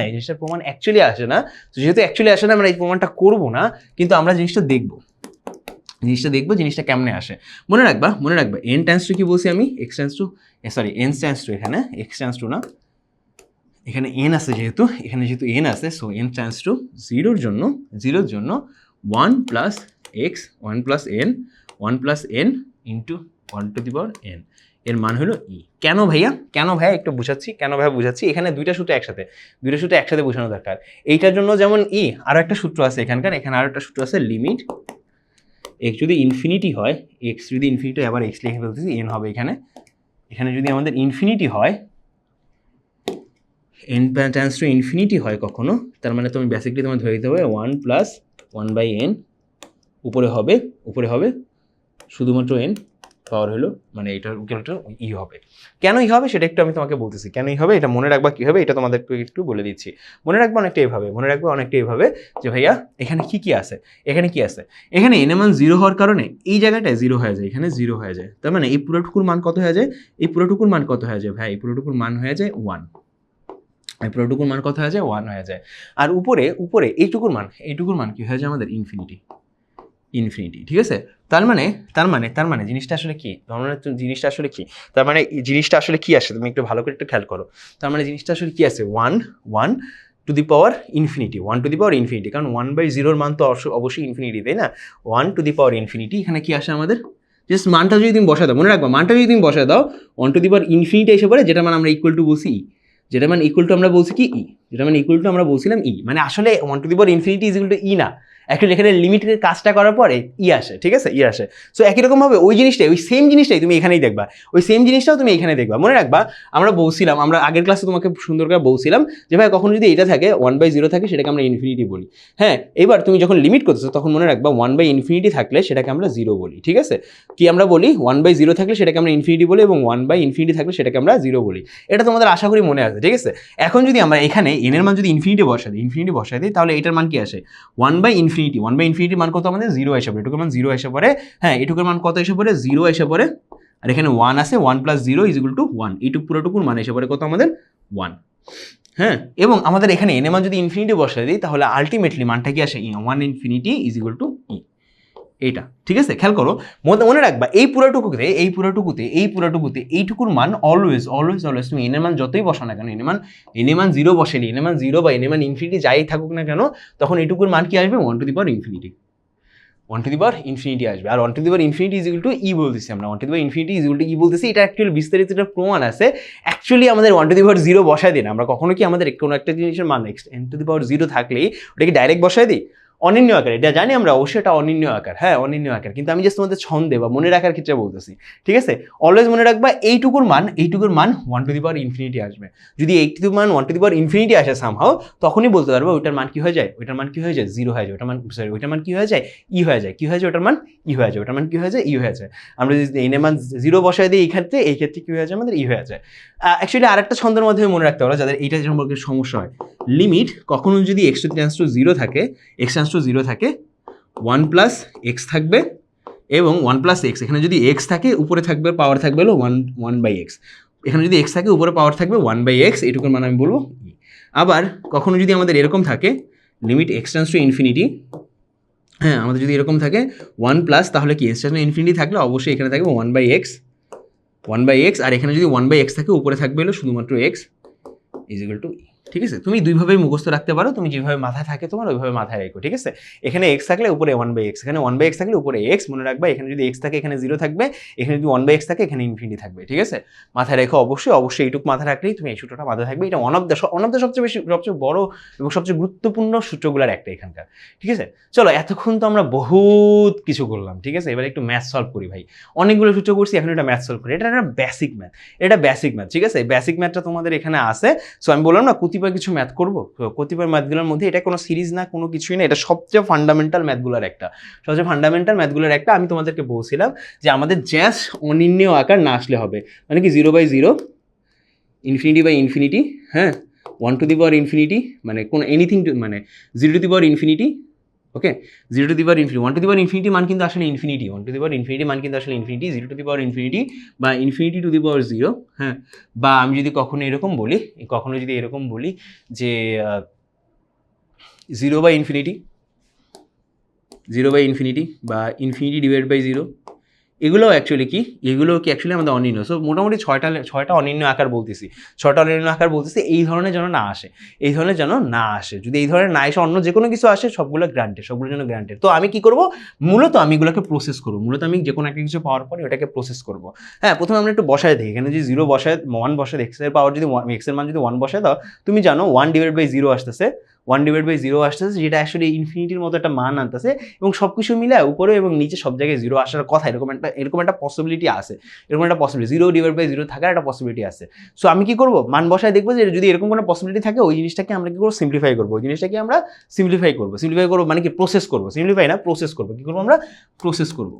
না, যেহেতু অ্যাকচুয়ালি আসে না, আমরা এই প্রমাণটা করবো না, কিন্তু আমরা জিনিসটা দেখবো, জিনিসটা কেমনে আসে। মনে রাখবা n টেন্ডস টু কি বলছি আমি, n টেন্ডস টু, এখানে x টেন্ডস টু না, এখানে n আছে, যেহেতু n আছে, সো n টেন্ডস টু 0 এর জন্য 1 plus n into 1 to the power n, এর মান হলো e। কেন ভাইয়া একটু বুঝাচ্ছি, এখানে দুইটা সূত্র একসাথে বোঝানো দরকার। এইটার জন্য যেমন e, আরো একটা সূত্র আছে এখানে আরো একটা সূত্র আছে, লিমিট x যদি ইনফিনিটি হয়, আবার x লিখে ফেলতেছি, n হবে এখানে যদি আমাদের ইনফিনিটি হয়, n টেন্ডস টু ইনফিনিটি হয় কখনো, তার মানে তুমি বেসিকলি তোমার ধরে দিতে হবে 1 প্লাস 1/n, উপরে হবে শুধুমাত্র n, পাওয়ার হলো মানে এটার ইকুয়ালটা ই হবে। কেন ই হবে সেটা একটু আমি তোমাকে বলতেছি, কেন ই হবে এটা মনে রাখবা কী হবে এটা তোমাদের একটু বলে দিচ্ছি। মনে রাখবো অনেকটা এইভাবে, মনে রাখবো অনেকটা এইভাবে যে ভাইয়া এখানে কি আছে, এখানে কি আছে, এখানে এন এর মান 0 হওয়ার কারণে এই জায়গাটায় 0 হয়ে যায়, এখানে 0 হয়ে যায়। তার মানে এই পুরোটুকুর মান কত হয়ে যায়, এই পুরোটুকুর মান কত হয়ে যায় ভাই, এই পুরোটুকুর মান হয়ে যায় 1, এই পুরোটুকুর মান কত হয়ে যায় 1 হয়ে যায়। আর উপরে উপরে এইটুকুর মান কি হয়ে যায় আমাদের ইনফিনিটি, ঠিক আছে। তার মানে জিনিসটা আসলে কি, জিনিসটা আসলে কি, তার মানে জিনিসটা আসলে কি আসে তুমি একটু ভালো করে একটু খেয়াল করো। তার মানে জিনিসটা আসলে কি আছে 1 to the power infinity, 1 to the power infinity, কারণ 1/0 মান তো অবশ্যই ইনফিনিটি, তাই না। 1 টু দি পাওয়ার ইনফিনিটি, এখানে কি আসে আমাদের জাস্ট মানটা যদি তুমি বসায় দাও, মনে রাখবা মানটা যদি তুমি বসায় দাও 1 টু দি পাওয়ার ইনফিনিটি এসে পড়ে, যেটা মানে আমরা ইকুয়াল টু বলছি ই, যেটা মানে ইকুয়াল টু আমরা বলছি কি ই, যেটা মানে ইকুয়াল টু আমরা বলছিলাম ই, মানে আসলে 1 to the power infinity is equal to e না, অ্যাকচুয়ালি এখানে লিমিটের কাজটা করার পরে ই আসে, ঠিক আছে, ই আসে। সো একই রকমভাবে ওই জিনিসটাই, ওই সেম জিনিসটাই তুমি এখানেই দেখবা, ওই সেম জিনিসটাও তুমি এখানে দেখবা। মনে রাখবা আমরা বলছিলাম, আমরা আগের ক্লাসে তোমাকে সুন্দর করে বলছিলাম যে ভাই কখন যদি এটা থাকে 1/0 থাকে সেটাকে আমরা ইনফিনিটি বলি। হ্যাঁ, এবার তুমি যখন লিমিট করতেছো তখন মনে রাখবা 1/∞ থাকলে সেটাকে আমরা 0 বলি, ঠিক আছে। কি আমরা বলি 1/0 থাকলে সেটাকে আমরা ইনফিনিটি বলি এবং 1/∞ থাকলে সেটাকে আমরা 0 বলি। এটা তোমাদের আশা করি মনে আছে, ঠিক আছে। এখন যদি আমরা এখানে এন এর মান যদি ইনফিনিটি বসাই দিই তাহলে এটার মান কি আসে 1/∞ মান কত আমাদের 0 এসে পড়ে, এটুকুর মান 0 এসে পড়ে। হ্যাঁ, এটুকুর মান কত এসে পড়ে 0 এসে পড়ে, আর এখানে 1 আছে, 1 + 0 = 1, এইটুকু পুরোটুকুর মান এসে পড়ে কত আমাদের 1। হ্যাঁ, এবং আমাদের এখানে এন এর মান যদি ইনফিনিটি বসাই দিই তাহলে আলটিমেটলি মানটা কি আসে 1∞ = ই, এইটা, ঠিক আছে। খেয়াল করো, মনে রাখবা এই পুরোটুকুতে এইটুকুর মান অলওয়েজ তুমি এন এর মান যতই বসা না কেন, এন এর মান 0 বসাইলে, এন এর মান 0 বা এন এর মান ইনফিনিটি যাই থাকুক না কেন, তখন এইটুকুর মান কি আসবে 1 to the power infinity, 1 to the power infinity আসবে। আর 1 টু দি পাওয়ার ইনফিনিটি = ই বলতেছি আমরা, 1 টু দি পাওয়ার ইনফিনিটি = ই বলতেছি। এটা অ্যাকচুয়ালি বিস্তারিত একটা প্রমাণ আছে। অ্যাকচুয়ালি আমাদের 1 টু দি পাওয়ার 0 বসায় দিই না আমরা কখনো, কি আমাদের কোনো একটা জিনিসের মান n টু দি পাওয়ার 0 থাকলেই ওটাকে ডাইরেক্ট বসায় দিই অনির্ণ আকার, এটা জানি আমরা অবশ্যই এটা অনির্ণ আকার, হ্যাঁ অনির্ণ আকার, কিন্তু আমি জাস্ট তোমাদের ছন্দে বা মনে রাখার ক্ষেত্রে বলতেছি, ঠিক আছে। অলওয়েজ মনে রাখবা এইটুকুর মান 1 টু দি পাওয়ার ইনফিনিটি আসবে। যদি এইটুকুর মান 1 টু দি পাওয়ার ইনফিনিটি আসে সামহাও, তখনই বলতে পারবো ওইটার মান কি হয়ে যায়, 0 হয়ে যায়, ওইটার মান কি হয়ে যায় ই হয়ে যায়, কি হয়ে যায় ওটার মান ই হয়ে যায়, ওটার মান কি হয়ে যায় ই হয়ে যায়। আমরা যদি এন এর মান 0 বসায় দিই এই ক্ষেত্রে কি হয়ে যায় আমাদের ই হয়ে যায়। অ্যাকচুয়ালি আরেকটা ছন্দের মাধ্যমে মনে রাখতে পারো যাদের এইটা সম্পর্কে সমস্যা হয়, লিমিট কখনো যদি x → 0 থাকে, 1 + x থাকবে এবং 1 + x, এখানে যদি x থাকে উপরে থাকবে পাওয়ার থাকবে হলো 1/x, এখানে যদি x থাকে উপরে পাওয়ার থাকবে 1/x, এটুকুর মান আমি বলবো। আবার কখনো যদি আমাদের এরকম থাকে লিমিট x → ∞, হ্যাঁ আমাদের যদি এরকম থাকে 1+, তাহলে কি x → ∞ থাকলে অবশ্যই এখানে থাকবে 1/x, আর এখানে যদি 1/x থাকে উপরে থাকবে হলো শুধুমাত্র x = ই, ঠিক আছে। তুমি দুইভাবেই মুখস্থ রাখতে পারো, তুমি যেভাবে মাথায় থাকে তোমার ওইভাবে মাথায় রেখো, ঠিক আছে। এখানে x থাকলে উপরে 1/x, এখানে 1/x থাকলে উপরে x, মনে রাখবা এখানে যদি x থাকে এখানে 0 থাকবে, এখানে যদি 1/x থাকে এখানে ইনফিনিটি থাকবে, ঠিক আছে। মাথায় রেখো অবশ্যই এইটুকু মাথায় রাখলেই তুমি এই সূত্রটা মাথায় থাকবে। এটা ওয়ান অফ দ্য সবচেয়ে বড় এবং সবচেয়ে গুরুত্বপূর্ণ সূত্রগুলোর একটা এখানকার, ঠিক আছে। চলো এতক্ষণ তো আমরা বহুত কিছু করলাম, ঠিক আছে। এবার একটু ম্যাথ সলভ করি ভাই, অনেকগুলো সূত্র করছি, এখন এটা ম্যাথ সলভ করি। এটা একটা বেসিক ম্যাথ, ঠিক আছে। বেসিক ম্যাথটা তোমাদের এখানে আছে। সো আমি বললাম না কতিপয় কিছু ম্যাথ করবো, কতিপয় ম্যাথগুলোর মধ্যে এটা কোনো সিরিজ না, কোনো কিছুই না, এটা সবচেয়ে ফান্ডামেন্টাল ম্যাথগুলোর একটা। আমি তোমাদেরকে বলছিলাম যে আমাদের জাস্ট অনির্ণ আকার না আসলে হবে, মানে কি 0/0, ∞/∞, হ্যাঁ 1 টু দি পাওয়ার ইনফিনিটি, মানে কোনো এনিথিং মানে 0 two the power infinity, okay 0 two the power infinity, 1 to the power infinity মান কিন্তু আসলে infinity, 1 to the power infinity মান কিন্তু আসলে infinity, 0 two the power infinity বা ইনফিনিটি টু দি পাওয়ার 0, হ্যাঁ। বা আমি যদি কখনো এরকম বলি যে 0/∞, বা ∞/0, এগুলোও অ্যাকচুয়ালি আমাদের অনির্ণ। সো মোটামুটি ছয়টা অনির্ণ আকার বলতেছি, এই ধরনের যেন না আসে, যদি এই ধরনের না আসে, অন্য যে কোনো কিছু আসে সবগুলো যেন গ্রান্টেড। তো আমি কি করব, মূলত আমি এগুলোকে প্রসেস করবো, আমি যে কোনো একটা কিছু পাওয়ার পরে ওটাকে প্রসেস করবো। হ্যাঁ, প্রথমে আমরা একটু বসায় দিই, এখানে যদি 0 বসায় 1 বসায়, x এর পাওয়ার যদি x এর মান যদি 1 বসায় দাও, তুমি জানো 1/0 আসতেছে, যেটা অ্যাকচুয়ালি ইনফিনিটির মতো একটা মান আনতেছে, এবং সবকিছু মিলে উপরে এবং নিচে সব জায়গায় 0 আসার কথা, এরকম একটা পসিবিলিটি আছে, 0/0 থাকার একটা পসিবিলিটি আছে। সো আমি কি করব, মান বসায় দেখবো যে যদি এরকম কোনো পসিবিলিটি থাকে ওই জিনিসটাকে আমরা কি করবো, সিম্পলিফাই করবো, মানে কি প্রসেস করবো, কি করবো আমরা প্রসেস করবো।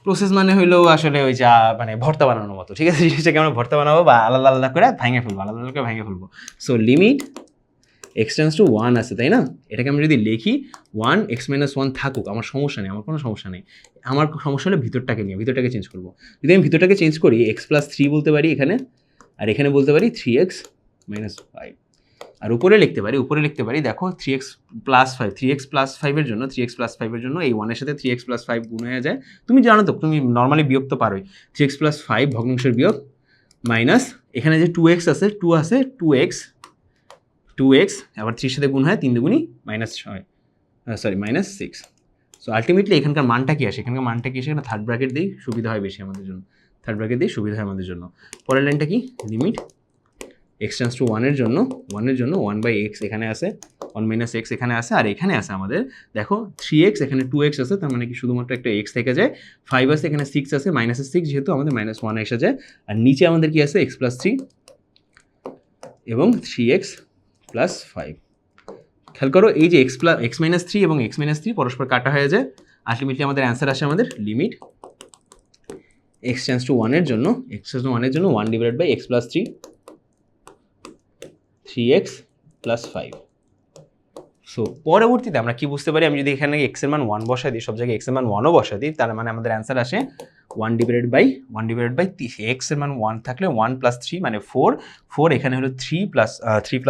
প্রসেস মানে হইলো আসলে ওই যা মানে ভর্তা বানানোর মতো, ঠিক আছে? জিনিসটাকে আমরা ভর্তা বানাবো বা আলাদা আলাদা করে ভেঙে ফেলবো, আলাদা আলাদা করে ভেঙে ফেলবো। So limit x tends two 1 আছে, তাই না? এটাকে আমি যদি লিখি 1 x - 1 থাকুক, আমার সমস্যা নেই, আমার কোনো সমস্যা নেই। আমার সমস্যা হলে ভিতরটাকে নিয়ে, ভিতরটাকে চেঞ্জ করবো। যদি আমি ভিতরটাকে চেঞ্জ করি x+3 বলতে পারি এখানে, আর এখানে বলতে পারি 3x - 5, আর উপরে লিখতে পারি দেখো 3x + 5, 3x + 5 এর জন্য 3x + 5 এর জন্য এই 1 এর সাথে 3x + 5 গুণ হয়ে যায়। তুমি জানো তো, তুমি নর্মালি বিয়োগ তো পারোই। 3x + 5 ভগ্নাংশের বিয়োগ মাইনাস এখানে যে 2x আছে, 2 আছে 2x আবার 3 সাথে গুণ হয় 3 দুগুণি -6, সরি -6। সো আলটিমেটলি এখানকার মানটা কি আসে? এখানকার মানটা কি আসে? এখানে থার্ড ব্র্যাকেট দিই, সুবিধা হয় বেশি আমাদের জন্য। থার্ড ব্র্যাকেট দিই, সুবিধা হয় আমাদের জন্য। পরের লাইনটা কি? লিমিট x টেন্ডস টু 1 এর জন্য 1/x এখানে আছে, 1 - x এখানে আছে, আর এখানে আছে আমাদের দেখো 3x, এখানে 2x আছে, তার মানে কি শুধুমাত্র একটা x থেকে যায়, 5 আছে, এখানে 6 আছে, -6 যেহেতু আমাদের -1 এসে যায়, আর নিচে আমাদের কি আছে? x+3 এবং 3x + 5। খেয়াল করো এই যে x-3 এবং x-3 পরস্পর কাটা হয়ে যায়। আলটিমেটলি আমাদের অ্যান্সার আসে আমাদের লিমিট x টেন্ডস টু 1 এর জন্য 1/x+3 3x + 5। সো পরবর্তীতে আমরা কি বুঝতে পারি? আমি যদি এখানে x এর মান 1 বসাই দিই, সব জায়গায় x এর মান 1ও বসাই দিই, তার মানে আমাদের অ্যান্সার আসে 1/3। x এর মান 1 থাকলে 1 + 3 মানে 4 এখানে হলো 3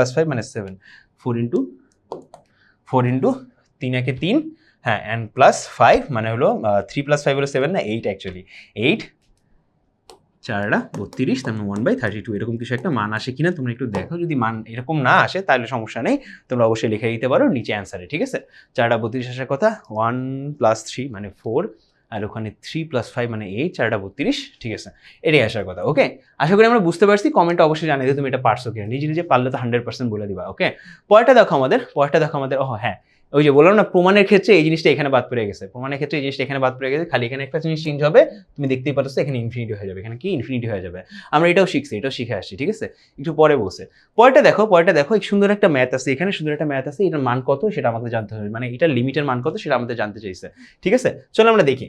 + 5 মানে 7, 4 ইন্টু 3 একে 3, হ্যাঁ, অ্যান্ড +5 মানে হলো 3 + 5 হলো 7 না 8, অ্যাকচুয়ালি 8 4 32, তার মানে 1/32 এরকম কিছু একটা মান আসে কিনা তোমরা একটু দেখো। যদি মান এরকম না আসে তাহলে সমস্যা নেই, তোমরা অবশ্যই লিখে দিতে পারো নিচে অ্যান্সারে, ঠিক আছে? 4 32 আসার কথা, 1 + 3 মানে 4, আর ওখানে 3 + 5 মানে 8, 4 32, ঠিক আছে? এটাই আসার কথা। ওকে, আশা করি আমরা বুঝতে পারছি। কমেন্টে অবশ্যই জানিয়ে দিও তুমি এটা পারছো কিনা, নিজে নিজে পারলে তো 100% বলে দিবা। ওকে, পরেরটা দেখো আমাদের, ও হ্যাঁ, ওই যে বললাম না, প্রমাণের ক্ষেত্রে এই জিনিসটা এখানে বাদ পড়ে গেছে, খালি এখানে একটা জিনিস চেঞ্জ হবে, তুমি দেখতেই পাচ্ছ এখানে ইনফিনিটি হয়ে যাবে, এখানে কি ইনফিনিটি হয়ে যাবে। আমরা এটাও শিখে আসছি, ঠিক আছে? একটু পরে বসে পরেরটা দেখো এই সুন্দর একটা ম্যাথ আছে, এখানে সুন্দর একটা ম্যাথ আছে, এটার মান কত সেটা আমাদের জানতে হবে, মানে এটার লিমিটের মান কত সেটা আমাদের জানতে চাইছে, ঠিক আছে? চলো আমরা দেখি।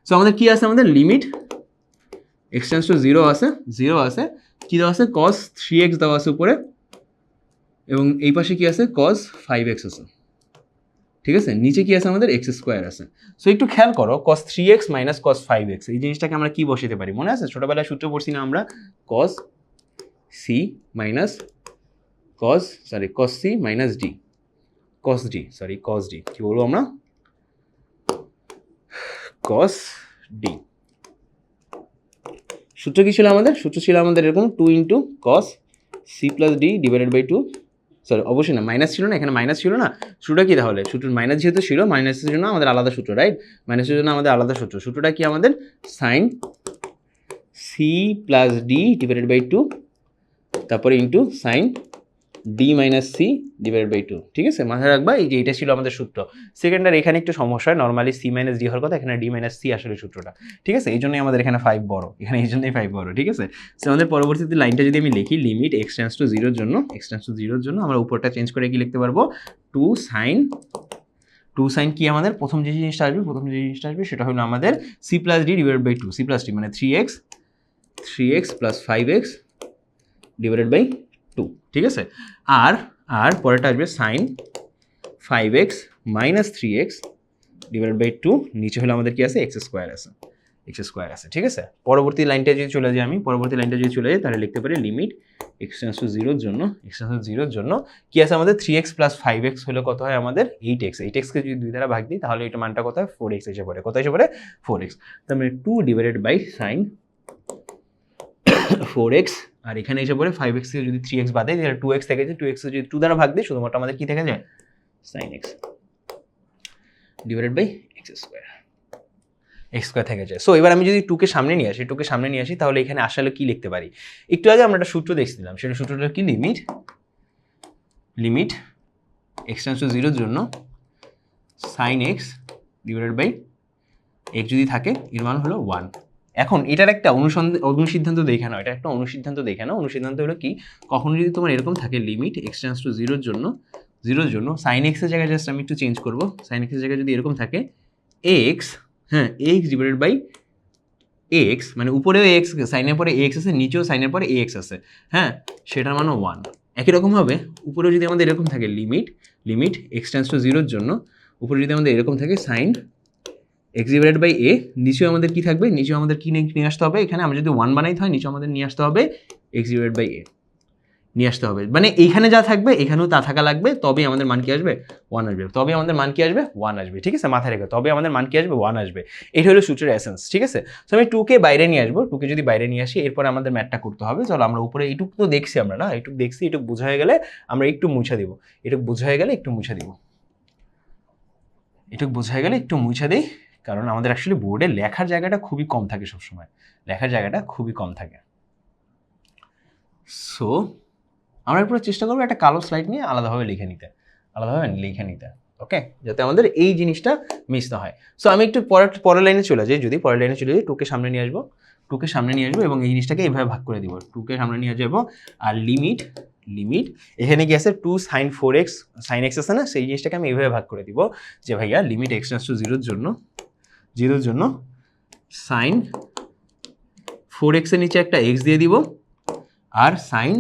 সো আমাদের কি আছে? আমাদের লিমিট x টেন্ডস টু 0 আছে, কি দেওয়া আছে? cos 3x দেওয়া আছে উপরে, এবং এই পাশে কি আছে? cos 5x আছে, ঠিক আছে? নিচে কি আছে? আমাদের x² আছে। সো একটু খেয়াল করো, cos 3x - cos 5x এই জিনিসটাকে আমরা কি বসাতে পারি? মনে আছে ছোটবেলায় সূত্র পড়ছি না আমরা? cos c cos d, কি বলবো আমরা? cos d। সূত্র কি ছিল আমাদের? এরকম 2 × cos c + d / 2, সরি অবশ্যই না, মাইনাস ছিল না, এখানে মাইনাস ছিল না। সূত্রটা কি তাহলে? সূত্র মাইনাস যেহেতু ছিল, মাইনাসের জন্য আমাদের আলাদা সূত্র, রাইট? মাইনাসের জন্য আমাদের আলাদা সূত্র। সূত্রটা কি আমাদের? sin c + d / 2, তারপরে ইন্টু sin d - c / 2, ঠিক আছে? মাথায় রাখবা এই যে এটা ছিল আমাদের সূত্র। সেকেন্ডার এখানে একটু সমস্যা হয়, নর্মালি c - d হওয়ার কথা, এখানে d - c আসলে সূত্রটা, ঠিক আছে? এই জন্যই আমাদের এখানে 5 বড়, এখানে এই জন্যই 5 বড়, ঠিক আছে? সো আমাদের পরবর্তীতে লাইনটা যদি আমি লিখি, লিমিট x টেন্ডস টু 0 এর জন্য আমরা উপরটা চেঞ্জ করে কি লিখতে পারবো? 2 sin কি আমাদের প্রথম যে জিনিসটা আসবে সেটা হলো আমাদের c + d / 2, c + d মানে 3x + 5x / 2, ঠিক আছে? আর পরেরটা আসবে sin 5x - 3x / 2, নিচে হলো আমাদের কি আছে? x² আছে, ঠিক আছে? পরবর্তী লাইনটা যদি চলে যাই তাহলে লিখতে পারি লিমিট x টেন্ডস টু 0 এর জন্য কি আছে আমাদের? 3x + 5x হলো কত হয় আমাদের? 8x কে যদি 2 দ্বারা ভাগ দিই তাহলে এটা মানটা কত হয়? 4x এসে পড়ে। কত এসে পড়ে? 4x। তার মানে 2 / sin 4x, আর এখানে এসে পড়ে 5x থেকে যদি 3x বাদ দেয় তাহলে 2x থেকে যায়, 2x কে যদি 2 দ্বারা ভাগ দিই শুধুমাত্র আমাদের কি থেকে যায়? sin x / x² থেকে যায়। সো এবার আমি যদি 2 কে সামনে নিয়ে আসি তাহলে এখানে আসলে কি লিখতে পারি? একটু আগে আমরা একটা সূত্র দেখছিলাম, সেটা সূত্রটা কি? লিমিট x টেন্ডস টু 0 এর জন্য sin x / x যদি থাকে এর মান হলো 1। এখন এটার একটা অনুসিদ্ধান্ত দেখে নাও, অনুসিদ্ধান্ত হলো কি? কখনো যদি তোমার এরকম থাকে লিমিট x টেন্ডস টু 0 এর জন্য sin x এর জায়গায় জাস্ট আমি একটু চেঞ্জ করব, sin x এর জায়গায় যদি এরকম থাকে x হ্যাঁ এক্স ডিভাইডেড বাই এক্স, মানে উপরেও এক্স সাইনের পরে এক্স আছে, নিচেও সাইনের পরে এক্স আছে, হ্যাঁ সেটার মানও 1। একই রকমভাবে উপরেও যদি আমাদের এরকম থাকে লিমিট এক্স টেন্ডস টু 0 জন্য উপরে যদি আমাদের এরকম থাকে সাইন এক্স ডিভাইডেড বাই এ, নিচেও আমাদের কি থাকবে, নিচেও আমাদের কি নিয়ে আসতে হবে, এখানে আমরা যদি 1 বানাইতে হয় নিচেও আমাদের নিয়ে আসতে হবে এক্স ডিভাইডেড বাই এ নিয়ে আসতে হবে, মানে এইখানে যা থাকবে এখানেও তা থাকা লাগবে, তবেই আমাদের মান কি আসবে 1 আসবে, তবে আমাদের মান কি আসবে 1 আসবে, ঠিক আছে মাথায় রেখে, তবে আমাদের মান কি আসবে 1 আসবে। এটা হলো সূত্রের এসেন্স, ঠিক আছে। তো আমি 2কে বাইরে নিয়ে আসবো, 2কে যদি বাইরে নিয়ে আসি এরপরে আমাদের ম্যাথটা করতে হবে। চলো আমরা উপরে এইটুকু তো দেখছি আমরা, না এইটুকু দেখছি, এইটুকু বোঝা হয়ে গেলে আমরা একটু মুছে দিব, এটুকু বোঝা হয়ে গেলে একটু মুছে দিব, এটুকু বোঝা হয়ে গেলে একটু মুছে দিই, কারণ আমাদের অ্যাকচুয়ালি বোর্ডে লেখার জায়গাটা খুবই কম থাকে, সবসময় লেখার জায়গাটা খুবই কম থাকে। সো আমরা এরপরে চেষ্টা করবো একটা কালো স্লাইড নিয়ে আলাদাভাবে লিখে নিতে, ওকে, যাতে আমাদের এই জিনিসটা মিস না হয়। সো আমি একটু পরের লাইনে চলে যাই, যদি পরের লাইনে চলে যাই 2কে সামনে নিয়ে আসবো, 2কে সামনে নিয়ে আসবো এবং এই জিনিসটাকে এইভাবে ভাগ করে দিব, 2কে সামনে নিয়ে যাবো আর লিমিট এখানে কি আছে 2 sin 4x sin x আছে না, সেই জিনিসটাকে আমি এইভাবে ভাগ করে দিব যে ভাইয়া লিমিট x টেন্ডস টু 0 এর জন্য sin 4x এর নিচে একটা x দিয়ে দিব আর sin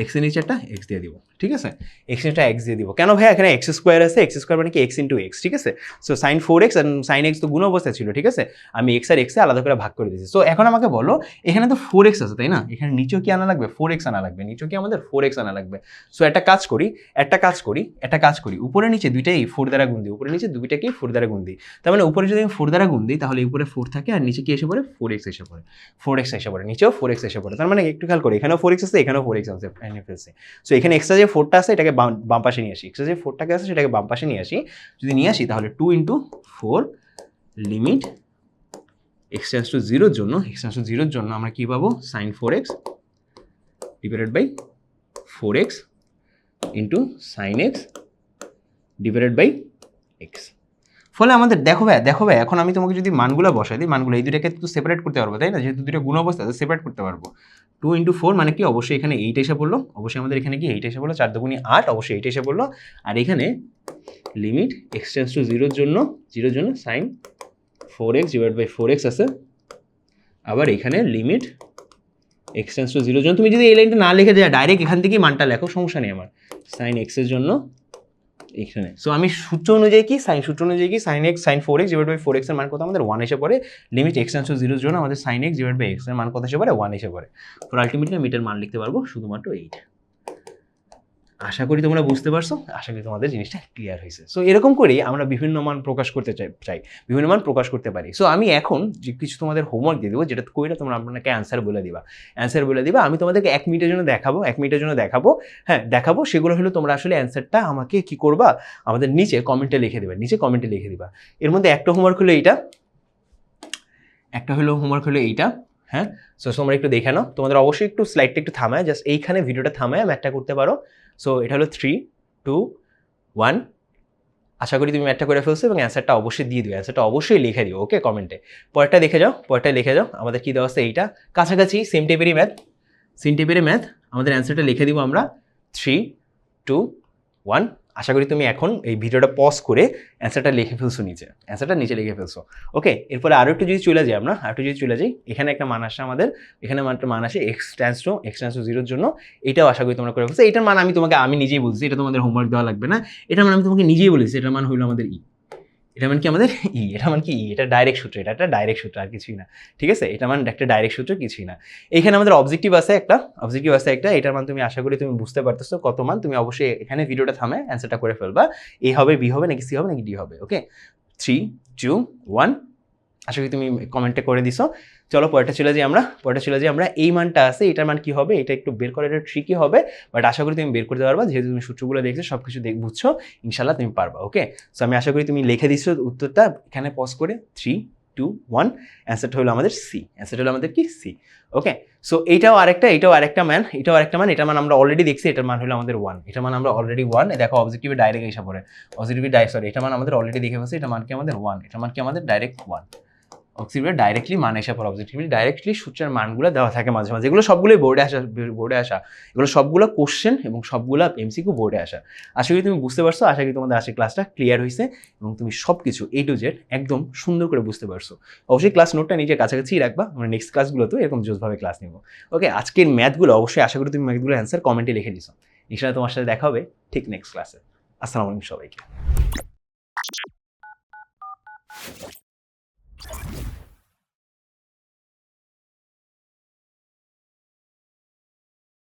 x এর নিচে একটা x দিয়ে দিব, ঠিক আছে, x এর একটা x দিয়ে দিব। কেন ভাইয়া, এখানে x স্কোয়ার আছে, x স্কোয়ার মানে কি x ইন্টু x, ঠিক আছে। সো sin 4x আর sin x তো গুণ অবস্থায় ছিল, ঠিক আছে, আমি x আর x এ আলাদা করে ভাগ করে দিয়েছি। সো এখন আমাকে বলো এখানে তো 4x আছে তাই না, এখানে নিচেও কি আনা লাগবে 4x আনা লাগবে, নিচেও কি আমাদের 4x আনা লাগবে। সো একটা কাজ করি উপরে নিচে দুইটাই 4 দ্বারা গুণ দিই, উপরে নিচে দুইটাকেই 4 দ্বারা গুণ দিই, তার মানে উপরে যদি আমি 4 দ্বারা গুণ দিই তাহলে উপরে 4 থাকে আর নিচে কি এসে পড়ে 4x এসে পড়ে, নিচেও 4x এসে পড়ে, তার মানে একটু খেয়াল করি এখানেও 4x আছে এখানেও 4x আছে, এনে ফেলছি। সো এখানে এক্সট্রা যে 4টা আছে এটাকে বাম পাশে নিয়ে আসি, এক্সট্রা যে 4টাকে আছে সেটাকে বাম পাশে নিয়ে আসি, যদি নিয়ে আসি তাহলে 2 × 4 লিমিট x টেন্ডস টু 0 এর জন্য আমরা কি পাবো sin 4x divided by 4x into sin x divided by x। ফলে আমাদের দেখো ভাই এখন আমি তোমাকে যদি মানগুলো বসাই দিই, মানগুলো এই দুটাকে তো সেপারেট করতে পারবো তাই না, যেহেতু দুটো গুণ অবস্থা আছে সেপারেট করতে পারবো। 2 × 4 মানে কি, অবশ্যই এখানে 8 এসে পড়লো, অবশ্যই আমাদের এখানে কি 8 এসে পড়লো, 4 দুগুণী 8, অবশ্যই 8 এসে পড়লো। আর এখানে লিমিট x টেন্ডস টু 0 এর জন্য sin 4x divide by 4x আছে, আবার এখানে লিমিট x টেন্ডস টু 0 এর জন্য, তুমি যদি এই লাইনটা না লিখে দেয় ডাইরেক্ট এখান থেকেই মানটা লেখো, সমস্যা নেই আমার, sin x এর জন্য এখানে। সো আমি সূত্র অনুযায়ী কি sin x sin 4x divide by 4x এর মান কত আমাদের 1 এসে পড়ে, লিমিট x টেন্ডস টু 0 এর জন্য আমাদের sin x divide by x এর মান কত এসে পড়ে 1 এসে পড়ে। তো আলটিমেটলি আমি এটার মান লিখতে পারবো শুধুমাত্র 8। আশা করি তোমরা বুঝতে পারছো, আশা করি তোমাদের জিনিসটা ক্লিয়ার হয়েছে। সো এরকম করেই আমরা বিভিন্ন মান প্রকাশ করতে চাই, বিভিন্ন মান প্রকাশ করতে পারি। সো আমি এখন যে কিছু তোমাদের হোমওয়ার্ক দিয়ে দেবো, যেটা কইরা তোমরা আপনাকে অ্যান্সার বলে দিবা, আমি তোমাদেরকে 1 মিনিটের জন্য দেখাবো, হ্যাঁ দেখাবো, সেগুলো হলো তোমরা আসলে অ্যান্সারটা আমাকে কি করবা, আমাদের নিচে কমেন্টে লিখে দিবা, এর মধ্যে একটা হোমওয়ার্ক হলো এইটা, হ্যাঁ। সো তোমরা একটু দেখে নাও, তোমাদের অবশ্যই একটু স্লাইডটা একটু থামায়, জাস্ট এইখানে ভিডিওটা থামায় ম্যাথটা করতে পারো। সো এটা হলো 3, 2, 1। আশা করি তুমি ম্যাথটা করে ফেলছো এবং অ্যান্সারটা অবশ্যই দিয়ে দিও, অ্যান্সারটা অবশ্যই লিখে দিও, ওকে, কমেন্টে। পরেরটা লিখে যাও, আমাদের কি দেওয়া আছে এইটা, কাছাকাছি সেম টাইপেরই ম্যাথ, আমাদের অ্যান্সারটা লিখে দিব আমরা 3, 2, 1। আশা করি তুমি এখন এই ভিডিওটা পজ করে অ্যান্সারটা লিখে ফেলছো, নিচে লিখে ফেলছো, ওকে। এরপরে আরও একটু যদি চলে যাই এখানে একটা মান আসে আমাদের, এখানে মান আসে x টেন্ডস টু 0 এর জন্য, এটাও আশা করি তোমরা করে ফেলছো। এটার মান আমি নিজেই বলছি, এটা তোমাদের হোমওয়ার্ক দেওয়া লাগবে না, এটার মান আমি তোমাকে নিজেই বলেছি, এটার মান হলো আমাদের এটা ডাইরেক্ট সূত্র, এটা একটা ডাইরেক্ট সূত্র আর কিছুই না, ঠিক আছে, এটা মানে একটা ডাইরেক্ট সূত্র, কিছুই না। এখানে আমাদের অবজেক্টিভ আছে একটা, এটার মান তুমি আশা করি তুমি বুঝতে পারতেছো কত মান, তুমি অবশ্যই এখানে ভিডিওটা থামে অ্যান্সারটা করে ফেলবা, এ হবে, বি হবে, নাকি সি হবে, নাকি ডি হবে, ওকে। 3, 2, 1। আশা করি তুমি কমেন্টে করে দিছো। চলো পরেরটা চলে যাই আমরা, এই মানটা আছে, এটার মান কি হবে, এটা একটু বের করা, এটা ট্রিকি হবে, বাট আশা করি তুমি বের করতে পারবা, যেহেতু তুমি সূত্রগুলো দেখছো, সব কিছু বুঝছো, ইনশাল্লাহ তুমি পারবা, ওকে। সো আমি আশা করি তুমি লিখে দিচ্ছ উত্তরটা, এখানে পজ করে 3, 2, 1। অ্যান্সারটা হলো আমাদের সি, সি, ওকে। সো এটাও আরেকটা মান, এটার মান আমরা অলরেডি দেখছি, এটার মান হলো আমাদের 1, এটার মান আমরা অলরেডি 1, দেখো অবজেক্টিভে ডাইরেক্ট এসে পড়ে, এটার মান আমাদের অলরেডি দেখে ফেলছি, এটার মান কি আমাদের 1, এটার মান কি আমাদের ডাইরেক্ট 1, অক্সিলিয়ারি ডাইরেক্টলি মান এসে পর অবজেক্টিভলি ডাইরেক্টলি সূত্রের মানগুলো দেওয়া থাকে মাঝে মাঝে, এগুলো সবগুলোই বোর্ডে আসা, এগুলো সবগুলো কোশ্চেন এবং সবগুলো এমসিকিউ বোর্ডে আসা। আশা করি তুমি বুঝতে পারছো, আশা করি তোমাদের আজকের ক্লাসটা ক্লিয়ার হয়েছে এবং তুমি সব কিছু A to Z একদম সুন্দর করে বুঝতে পারছো। অবশ্যই ক্লাস নোটটা নিজের কাছাকাছি রাখবা, আমরা নেক্সট ক্লাসগুলোতেও এরকম জোসভাবে ক্লাস নেবো। ওকে, আজকের ম্যাথগুলো অবশ্যই আশা করি তুমি ম্যাথগুলো অ্যান্সার কমেন্টে লিখে দিছো। ইনশাআল্লাহ তোমার সাথে দেখা হবে ঠিক নেক্সট ক্লাসে। আসসালামু আলাইকুম সবাইকে।